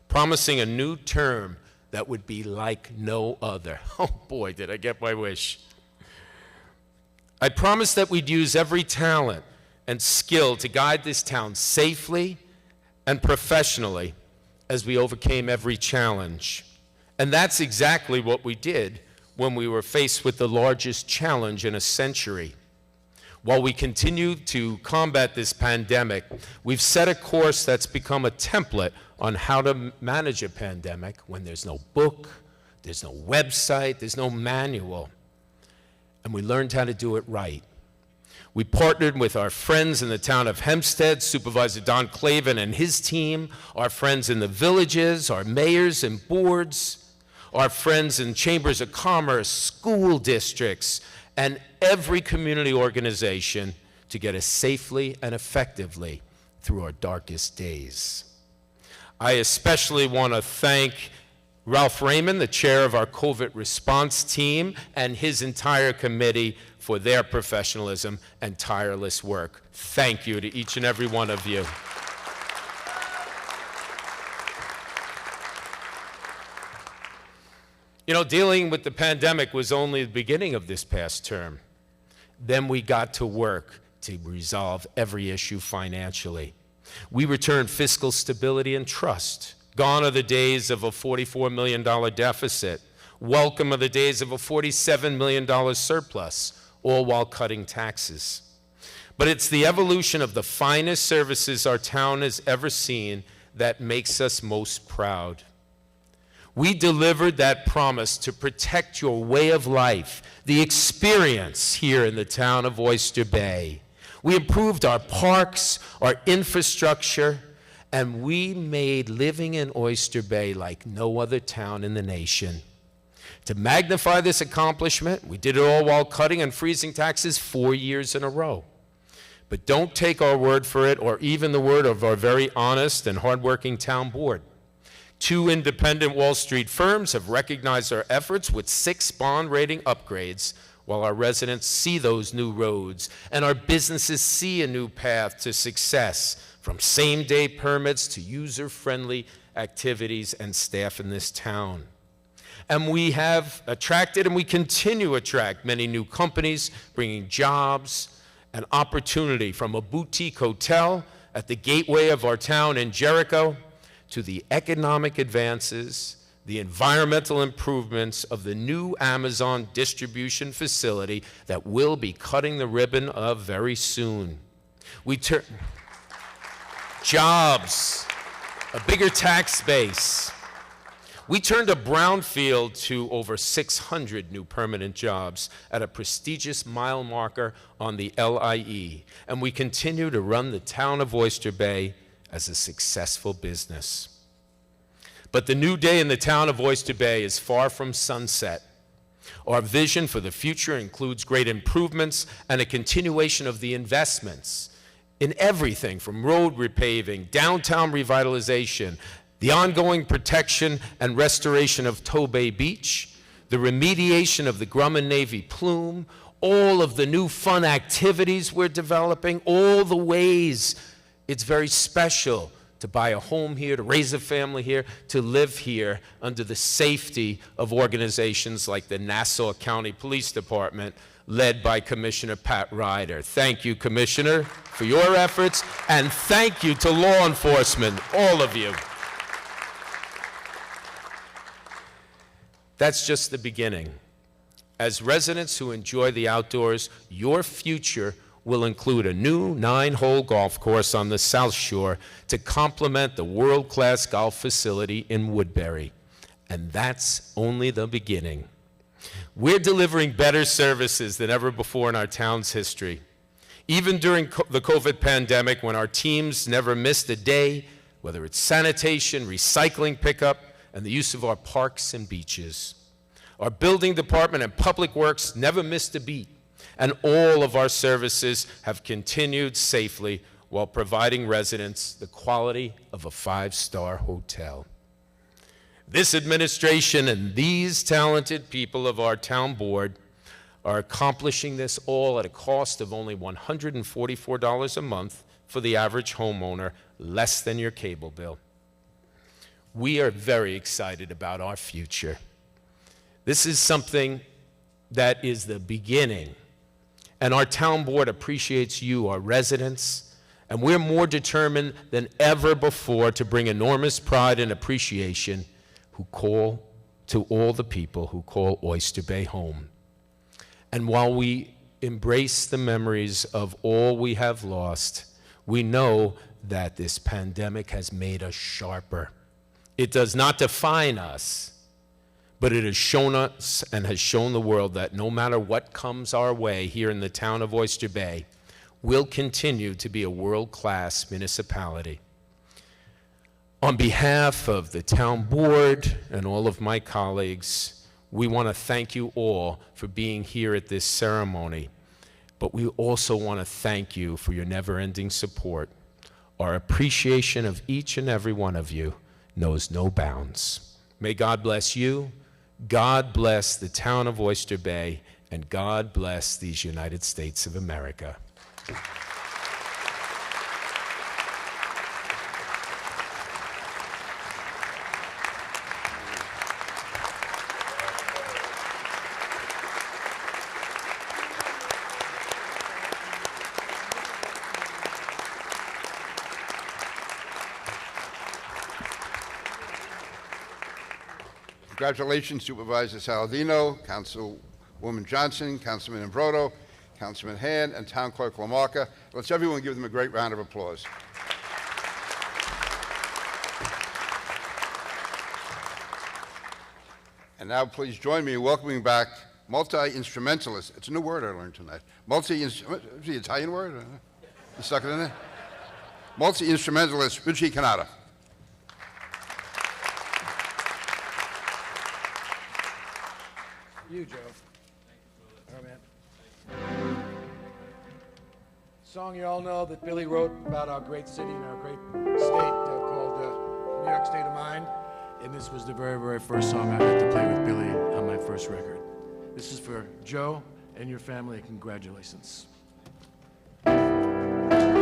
promising a new term that would be like no other. Oh boy, did I get my wish. I promised that we'd use every talent and skill to guide this town safely and professionally as we overcame every challenge. And that's exactly what we did when we were faced with the largest challenge in a century. While we continue to combat this pandemic, we've set a course that's become a template on how to manage a pandemic when there's no book, there's no website, there's no manual. And we learned how to do it right. We partnered with our friends in the town of Hempstead, Supervisor Don Clavin and his team, our friends in the villages, our mayors and boards, our friends in chambers of commerce, school districts, and every community organization to get us safely and effectively through our darkest days. I especially want to thank Ralph Raymond, the chair of our COVID response team, and his entire committee for their professionalism and tireless work. Thank you to each and every one of you. You know, dealing with the pandemic was only the beginning of this past term. Then we got to work to resolve every issue financially. We returned fiscal stability and trust. Gone are the days of a $44 million deficit. Welcome are the days of a $47 million surplus, all while cutting taxes. But it's the evolution of the finest services our town has ever seen that makes us most proud. We delivered that promise to protect your way of life, the experience here in the town of Oyster Bay. We improved our parks, our infrastructure, and we made living in Oyster Bay like no other town in the nation. To magnify this accomplishment, we did it all while cutting and freezing taxes 4 years in a row. But don't take our word for it, or even the word of our very honest and hardworking town board. 2 independent Wall Street firms have recognized our efforts with 6 bond rating upgrades, while our residents see those new roads and our businesses see a new path to success, from same-day permits to user-friendly activities and staff in this town. And we have attracted and we continue to attract many new companies, bringing jobs and opportunity, from a boutique hotel at the gateway of our town in Jericho to the economic advances, the environmental improvements of the new Amazon distribution facility that we'll be cutting the ribbon of very soon. We turn jobs, a bigger tax base. We turned a brownfield to over 600 new permanent jobs at a prestigious mile marker on the LIE, and we continue to run the town of Oyster Bay as a successful business. But the new day in the town of Oyster Bay is far from sunset. Our vision for the future includes great improvements and a continuation of the investments in everything from road repaving, downtown revitalization, the ongoing protection and restoration of Tobay Beach, the remediation of the Grumman Navy plume, all of the new fun activities we're developing, all the ways it's very special to to buy a home here, to raise a family here, to live here under the safety of organizations like the Nassau County Police Department, led by Commissioner Pat Ryder. Thank you, Commissioner, for your efforts, and thank you to law enforcement, all of you. That's just the beginning. As residents who enjoy the outdoors, your future will include a new 9-hole golf course on the South Shore to complement the world-class golf facility in Woodbury. And that's only the beginning. We're delivering better services than ever before in our town's history. Even during the COVID pandemic, when our teams never missed a day, whether it's sanitation, recycling pickup, and the use of our parks and beaches. Our building department and public works never missed a beat, and all of our services have continued safely while providing residents the quality of a 5-star hotel. This administration and these talented people of our town board are accomplishing this all at a cost of only $144 a month for the average homeowner, less than your cable bill. We are very excited about our future. This is something that is the beginning, and our town board appreciates you, our residents, and we're more determined than ever before to bring enormous pride and appreciation to all the people who call Oyster Bay home. And while we embrace the memories of all we have lost, we know that this pandemic has made us sharper. It does not define us, but it has shown us and has shown the world that no matter what comes our way here in the town of Oyster Bay, we'll continue to be a world-class municipality. On behalf of the town board and all of my colleagues, we want to thank you all for being here at this ceremony, but we also want to thank you for your never-ending support. Our appreciation of each and every one of you knows no bounds. May God bless you, God bless the town of Oyster Bay, and God bless these United States of America. Congratulations, Supervisor Saladino, Councilwoman Johnson, Councilman Imbrodo, Councilman Hand, and Town Clerk Lamarca. Let's everyone give them a great round of applause. And now please join me in welcoming back multi-instrumentalist. It's a new word I learned tonight. Is it the Italian word? You stuck it in there? Multi-instrumentalist Richie Canada. You, Joe. All right, man. Song you all know that Billy wrote about our great city and our great state called New York State of Mind. And this was the very, very first song I got to play with Billy on my first record. This is for Joe and your family. Congratulations. Thank you.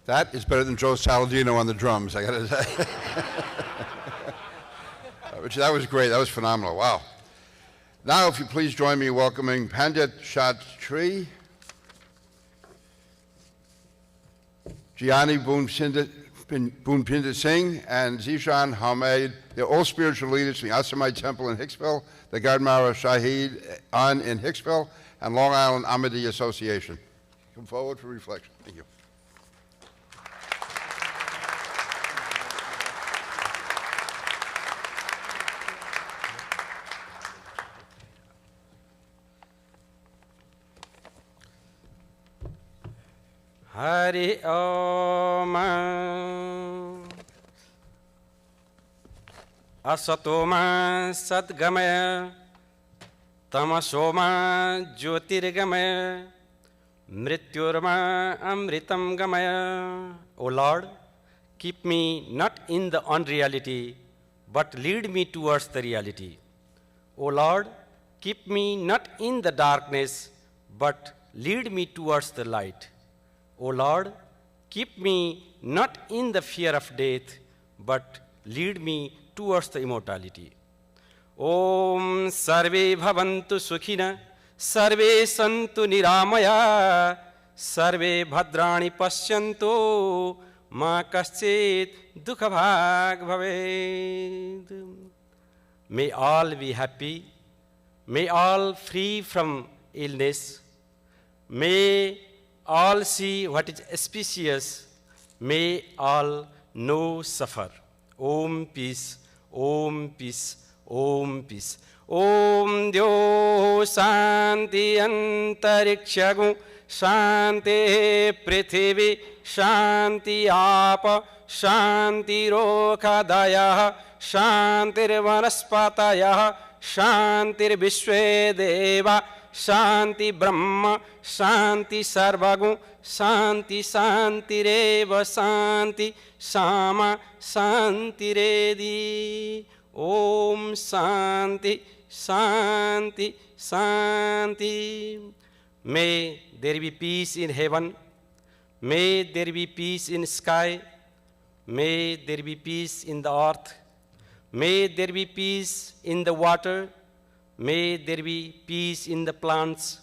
That is better than Joe Saladino on the drums, I gotta say. That was great, that was phenomenal, wow. Now, if you please join me in welcoming Pandit Shatri, Gianni Boonpinda Singh, and Zishan Hamed. They're all spiritual leaders from the Asamite Temple in Hicksville, the Gurdwara Shahid An in Hicksville, and Long Island Ahmadi Association. Come forward for reflection. Thank you. Hari Om Asatoma Sadgamaya Tamasoma Jyotirgamaya Mrityurma Amritam Gamaya. O Lord, keep me not in the unreality, but lead me towards the reality. O Lord, keep me not in the darkness, but lead me towards the light. O Lord, keep me not in the fear of death, but lead me towards the immortality. Om Sarve Bhavantu Sukhina, Sarve Santu Niramaya, Sarve Bhadrani Pashyanto, Ma Kaschit Dukhabhag Bhaved. May all be happy, may all free from illness, may all see what is auspicious, may all no suffer. Om peace, Om peace, Om peace. Om Dyo Shanti Antarikshagu Shanti Prithivi Shanti Apa Shanti Rokhadaya Shantir Vanaspataya Shantir Vishwe Deva Shanti Brahma, Shanti Sarvagu, Shanti Shanti Reva, Shanti Sama, Shanti Redi. Om Shanti, Shanti, Shanti. May there be peace in heaven. May there be peace in sky. May there be peace in the earth. May there be peace in the water. May there be peace in the plants.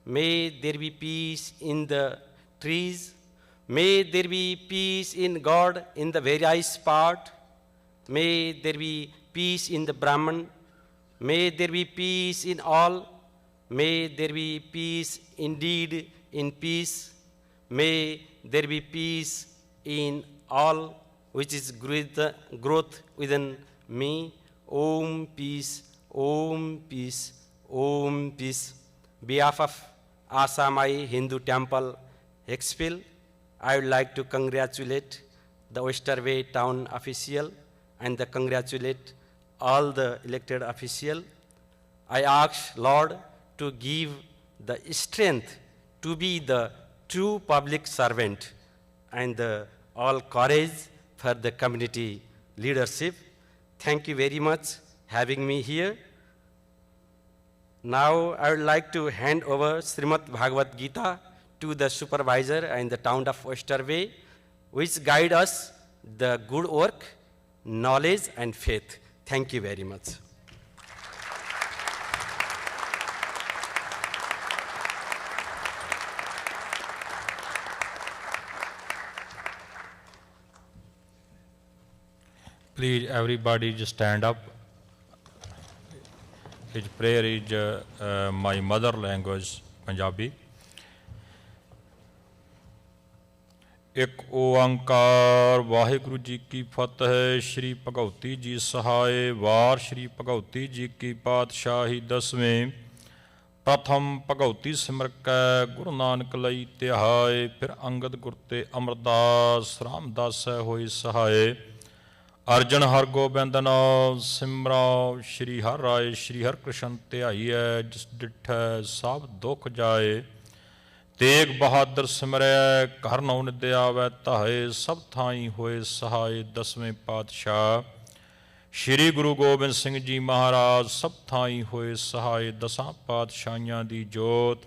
May there be peace in the trees. May there be peace in God in the various part. May there be peace in the Brahman. May there be peace in all. May there be peace indeed in peace. May there be peace in all, which is growth within me. Om peace. Om peace, Om peace. Behalf of Asamai Hindu Temple, Hicksville, I would like to congratulate the Oyster Way town official and congratulate all the elected official. I ask Lord to give the strength to be the true public servant and all courage for the community leadership. Thank you very much having me here. Now I would like to hand over Srimad Bhagavad Gita to the supervisor and the town of Oyster Way, which guide us the good work, knowledge and faith. Thank you very much. Please everybody just stand up. His prayer is my mother language, Punjabi. ਇੱਕ ਓੰਕਾਰ ਵਾਹਿਗੁਰੂ ਜੀ ਕੀ ਫਤਿਹ। ਸ਼੍ਰੀ ਭਗਉਤੀ ਜੀ ਸਹਾਏ। ਵਾਰ ਸ਼੍ਰੀ ਭਗਉਤੀ ਜੀ ਕੀ ਪਾਤਸ਼ਾਹੀ ਦਸਵੇਂ। ਪ੍ਰਥਮ ਭਗਉਤੀ ਸਿਮਰ ਕੈ ਗੁਰੂ ਨਾਨਕ ਲਈ ਧਿਆਏ। ਫਿਰ ਅੰਗਦ ਗੁਰ ਤੇ ਅਮਰਦਾਸ ਰਾਮਦਾਸੈ ਹੋਈ ਸਹਾਏ। ਅਰਜਨ ਹਰਗੋਬਿੰਦ ਨਾਮ ਸਿਮਰਾਓ। ਸ਼੍ਰੀ ਹਰਿ ਰਾਏ ਸ਼੍ਰੀ ਹਰਿ ਕ੍ਰਿਸ਼ਨ ਧਿਆਈਐ। ਜਿਸ ਡਿਠੈ ਸਭ ਦੁੱਖ ਜਾਏ। ਤੇਗ ਬਹਾਦਰ ਸਿਮਰੈ ਘਰ ਨਉ ਨਿਦਿ ਆਵੈ ਧਾਏ। ਸਭ ਥਾਈ ਹੋਏ ਸਹਾਏ ਦਸਵੇਂ ਪਾਤਸ਼ਾਹ। ਸ਼੍ਰੀ ਗੁਰੂ ਗੋਬਿੰਦ ਸਿੰਘ ਜੀ ਮਹਾਰਾਜ ਸਭ ਥਾਈ ਹੋਏ ਸਹਾਏ। ਦਸਾਂ ਪਾਤਸ਼ਾਹੀਆਂ ਦੀ ਜੋਤ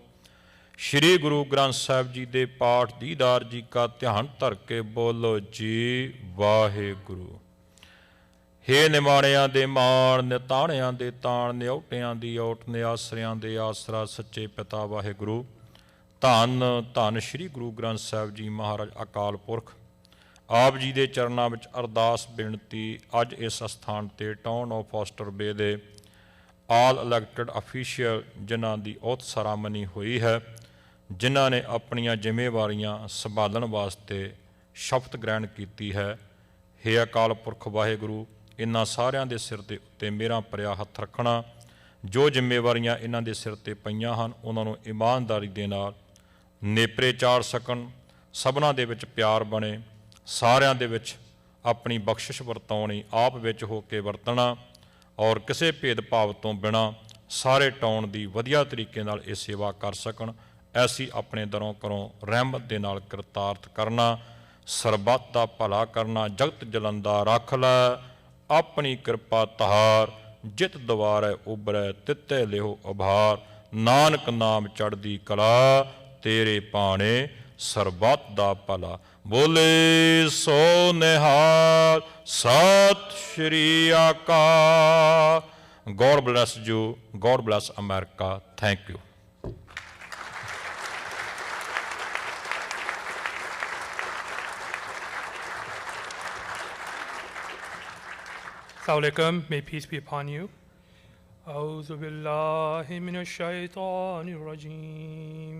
ਸ਼੍ਰੀ ਗੁਰੂ ਗ੍ਰੰਥ ਸਾਹਿਬ ਜੀ ਦੇ ਪਾਠ ਦੀਦਾਰ ਜੀ ਕਾ ਧਿਆਨ ਧਰ ਕੇ ਬੋਲੋ ਜੀ ਵਾਹਿਗੁਰੂ। ਹੇ ਨਿਮਾਣਿਆਂ ਦੇ ਮਾਣ, ਨਿਤਾਣਿਆਂ ਦੇ ਤਾਣ, ਨਿਉਟਿਆਂ ਦੀ ਓਟ, ਨਿਆਸਰਿਆਂ ਦੇ ਆਸਰਾ, ਸੱਚੇ ਪਿਤਾ ਵਾਹਿਗੁਰੂ। ਧੰਨ ਧੰਨ ਸ਼੍ਰੀ ਗੁਰੂ ਗ੍ਰੰਥ ਸਾਹਿਬ ਜੀ ਮਹਾਰਾਜ ਅਕਾਲ ਪੁਰਖ। ਆਪ ਜੀ ਦੇ ਚਰਨਾਂ ਵਿੱਚ ਅਰਦਾਸ ਬੇਨਤੀ, ਅੱਜ ਇਸ ਅਸਥਾਨ ਤੇ ਟਾਊਨ ਆਫ ਔਸਟਰ ਬੇ ਦੇ ਆਲ ਇਲੈਕਟਡ ਅਫੀਸ਼ੀਅਲ ਜਿਨ੍ਹਾਂ ਦੀ ਓਥ ਸਰਾਮਨੀ ਹੋਈ ਹੈ, ਜਿਨ੍ਹਾਂ ਨੇ ਆਪਣੀਆਂ ਜ਼ਿੰਮੇਵਾਰੀਆਂ ਸੰਭਾਲਣ ਵਾਸਤੇ ਸ਼ਪਥ ਗ੍ਰਹਿਣ ਕੀਤੀ ਹੈ। ਹੇ ਅਕਾਲ ਪੁਰਖ ਵਾਹਿਗੁਰੂ, ਇਹਨਾਂ ਸਾਰਿਆਂ ਦੇ ਸਿਰ ਦੇ ਉੱਤੇ ਮੇਰਾ ਭਰਿਆ ਹੱਥ ਰੱਖਣਾ। ਜੋ ਜ਼ਿੰਮੇਵਾਰੀਆਂ ਇਹਨਾਂ ਦੇ ਸਿਰ ਤੇ ਪਈਆਂ ਹਨ, ਉਹਨਾਂ ਨੂੰ ਇਮਾਨਦਾਰੀ ਦੇ ਨਾਲ ਨੇਪਰੇ ਚਾੜ ਸਕਣ, ਸਭਨਾਂ ਦੇ ਵਿੱਚ ਪਿਆਰ ਬਣੇ, ਸਾਰਿਆਂ ਦੇ ਵਿੱਚ ਆਪਣੀ ਬਖਸ਼ਿਸ਼ ਵਰਤਾਉਣੀ, ਆਪ ਵਿੱਚ ਹੋ ਕੇ ਵਰਤਣਾ, ਔਰ ਕਿਸੇ ਭੇਦਭਾਵ ਤੋਂ ਬਿਨਾਂ ਸਾਰੇ ਟਾਊਨ ਦੀ ਵਧੀਆ ਤਰੀਕੇ ਨਾਲ ਇਹ ਸੇਵਾ ਕਰ ਸਕਣ। ਐਸੀ ਆਪਣੇ ਦਰੋਂ ਕਰੋਂ ਰਹਿਮਤ ਦੇ ਨਾਲ ਕਰਤਾਰਥ ਕਰਨਾ, ਸਰਬੱਤ ਦਾ ਭਲਾ ਕਰਨਾ। ਜਗਤ ਜਲੰਦਾ ਰੱਖ ਲੈ ਆਪਣੀ ਕਿਰਪਾ ਤਹਾਰ, ਜਿਤ ਦੁਆਰੈ ਉਬਰੈ ਤਿੱਤੇ ਲਿਓ ਉਭਾਰ। ਨਾਨਕ ਨਾਮ ਚੜ੍ਹਦੀ ਕਲਾ, ਤੇਰੇ ਭਾਣੇ ਸਰਬੱਤ ਦਾ ਭਲਾ। ਬੋਲੇ ਸੋ ਨਿਹਾਲ, ਸਤਿ ਸ਼੍ਰੀ ਅਕਾਲ। God bless you. God bless America. Thank you. Assalamu alaikum. May peace be upon you. A'udhu billahi minash shaitanir rajim.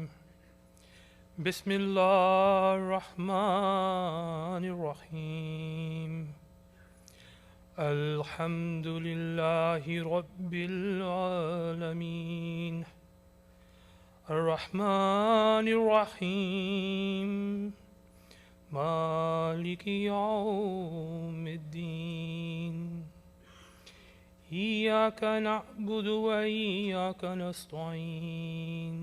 Bismillah ar-Rahmanir Rahim. Alhamdulillahi Rabbil Alameen. Ar-Rahmanir Rahim. Maliki Yawmiddin. Iyyaka na'budu wa iyyaka nasta'in.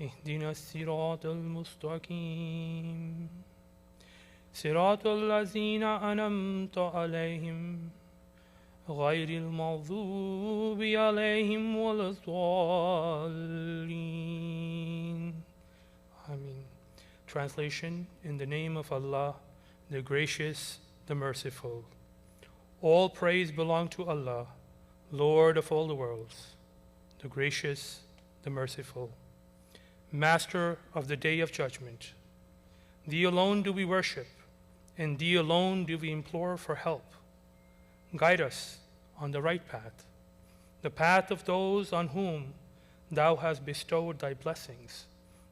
اهدنا الصراط المستقيم صراط الذين أنعمت عليهم غير المغضوب عليهم ولا الضالين. Amen. Translation: In the name of Allah, the gracious, the merciful. All praise belong to Allah, Lord of all the worlds, the gracious, the merciful, Master of the day of judgment. Thee alone do we worship, and Thee alone do we implore for help. Guide us on the right path, the path of those on whom Thou hast bestowed Thy blessings,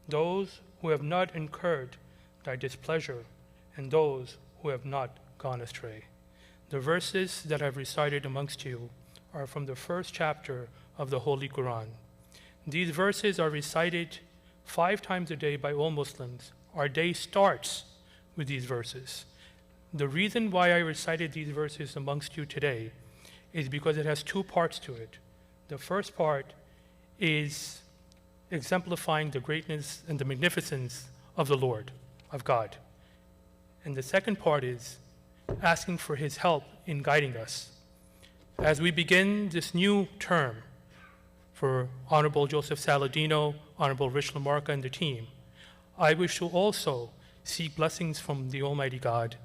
those who have not incurred Thy displeasure, and those who have not gone astray. The verses that I've recited amongst you are from the first chapter of the Holy Quran. These verses are recited 5 times a day by all Muslims. Our day starts with these verses. The reason why I recited these verses amongst you today is because it has 2 parts to it. The first part is exemplifying the greatness and the magnificence of the Lord, of God. And the second part is asking for His help in guiding us. As we begin this new term for Honorable Joseph Saladino, Honorable Rich Lamarca, and the team, I wish to also seek blessings from the Almighty God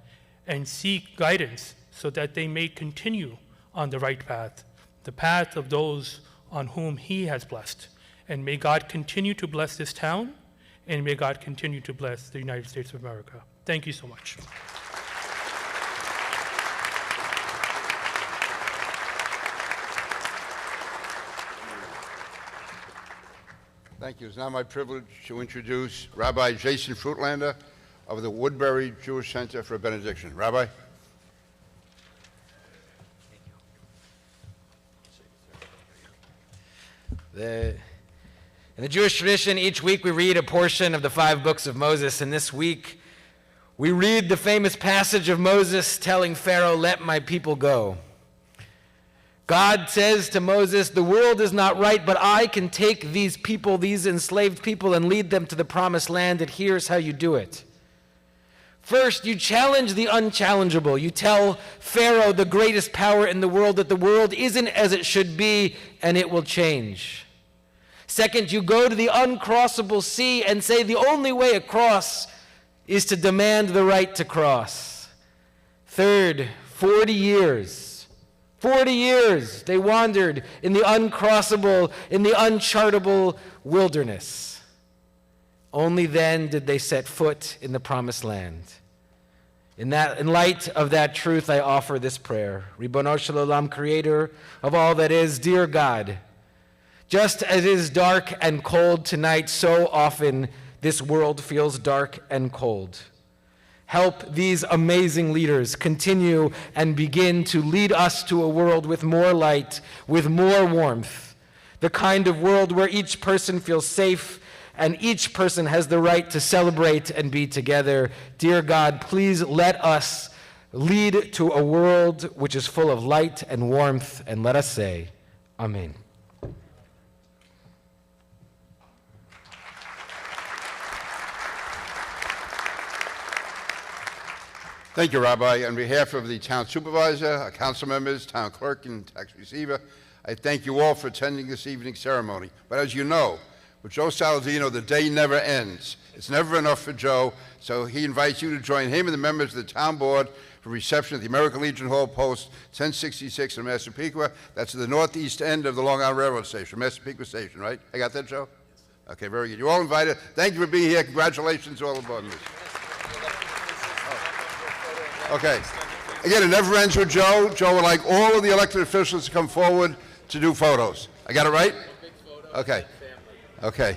and seek guidance so that they may continue on the right path, the path of those on whom He has blessed. And may God continue to bless this town, and may God continue to bless the United States of America. Thank you so much. Thank you. It's now my privilege to introduce Rabbi Jason Fruitlander of the Woodbury Jewish Center for Benediction. Rabbi? In the Jewish tradition, each week we read a portion of the 5 books of Moses, and this week we read the famous passage of Moses telling Pharaoh, "Let my people go." God says to Moses, "The world is not right, but I can take these people, these enslaved people, and lead them to the promised land, and here's how you do it." First, you challenge the unchallengeable. You tell Pharaoh, the greatest power in the world, that the world isn't as it should be, and it will change. Second, you go to the uncrossable sea and say the only way across is to demand the right to cross. Third, 40 years they wandered in the uncrossable, in the unchartable wilderness. Only then did they set foot in the promised land. In light of that truth, I offer this prayer. Ribono Shel Olam, creator of all that is, dear God, just as it is dark and cold tonight, so often this world feels dark and cold. Help these amazing leaders continue and begin to lead us to a world with more light, with more warmth, the kind of world where each person feels safe and each person has the right to celebrate and be together. Dear God, please let us lead to a world which is full of light and warmth, and let us say, Amen. Thank you, Rabbi. On behalf of the town supervisor, council members, town clerk, and tax receiver, I thank you all for attending this evening's ceremony. But as you know, with Joe Saladino, the day never ends. It's never enough for Joe, so he invites you to join him and the members of the town board for reception at the American Legion Hall, Post 1066 in Massapequa. That's at the northeast end of the Long Island Railroad Station, Massapequa Station, right? I got that, Joe? Okay, very good. You're all invited. Thank you for being here. Congratulations to all aboard this. Okay. Again, it never ends with Joe. Joe would like all of the elected officials to come forward to do photos. I got it right? Okay. Okay.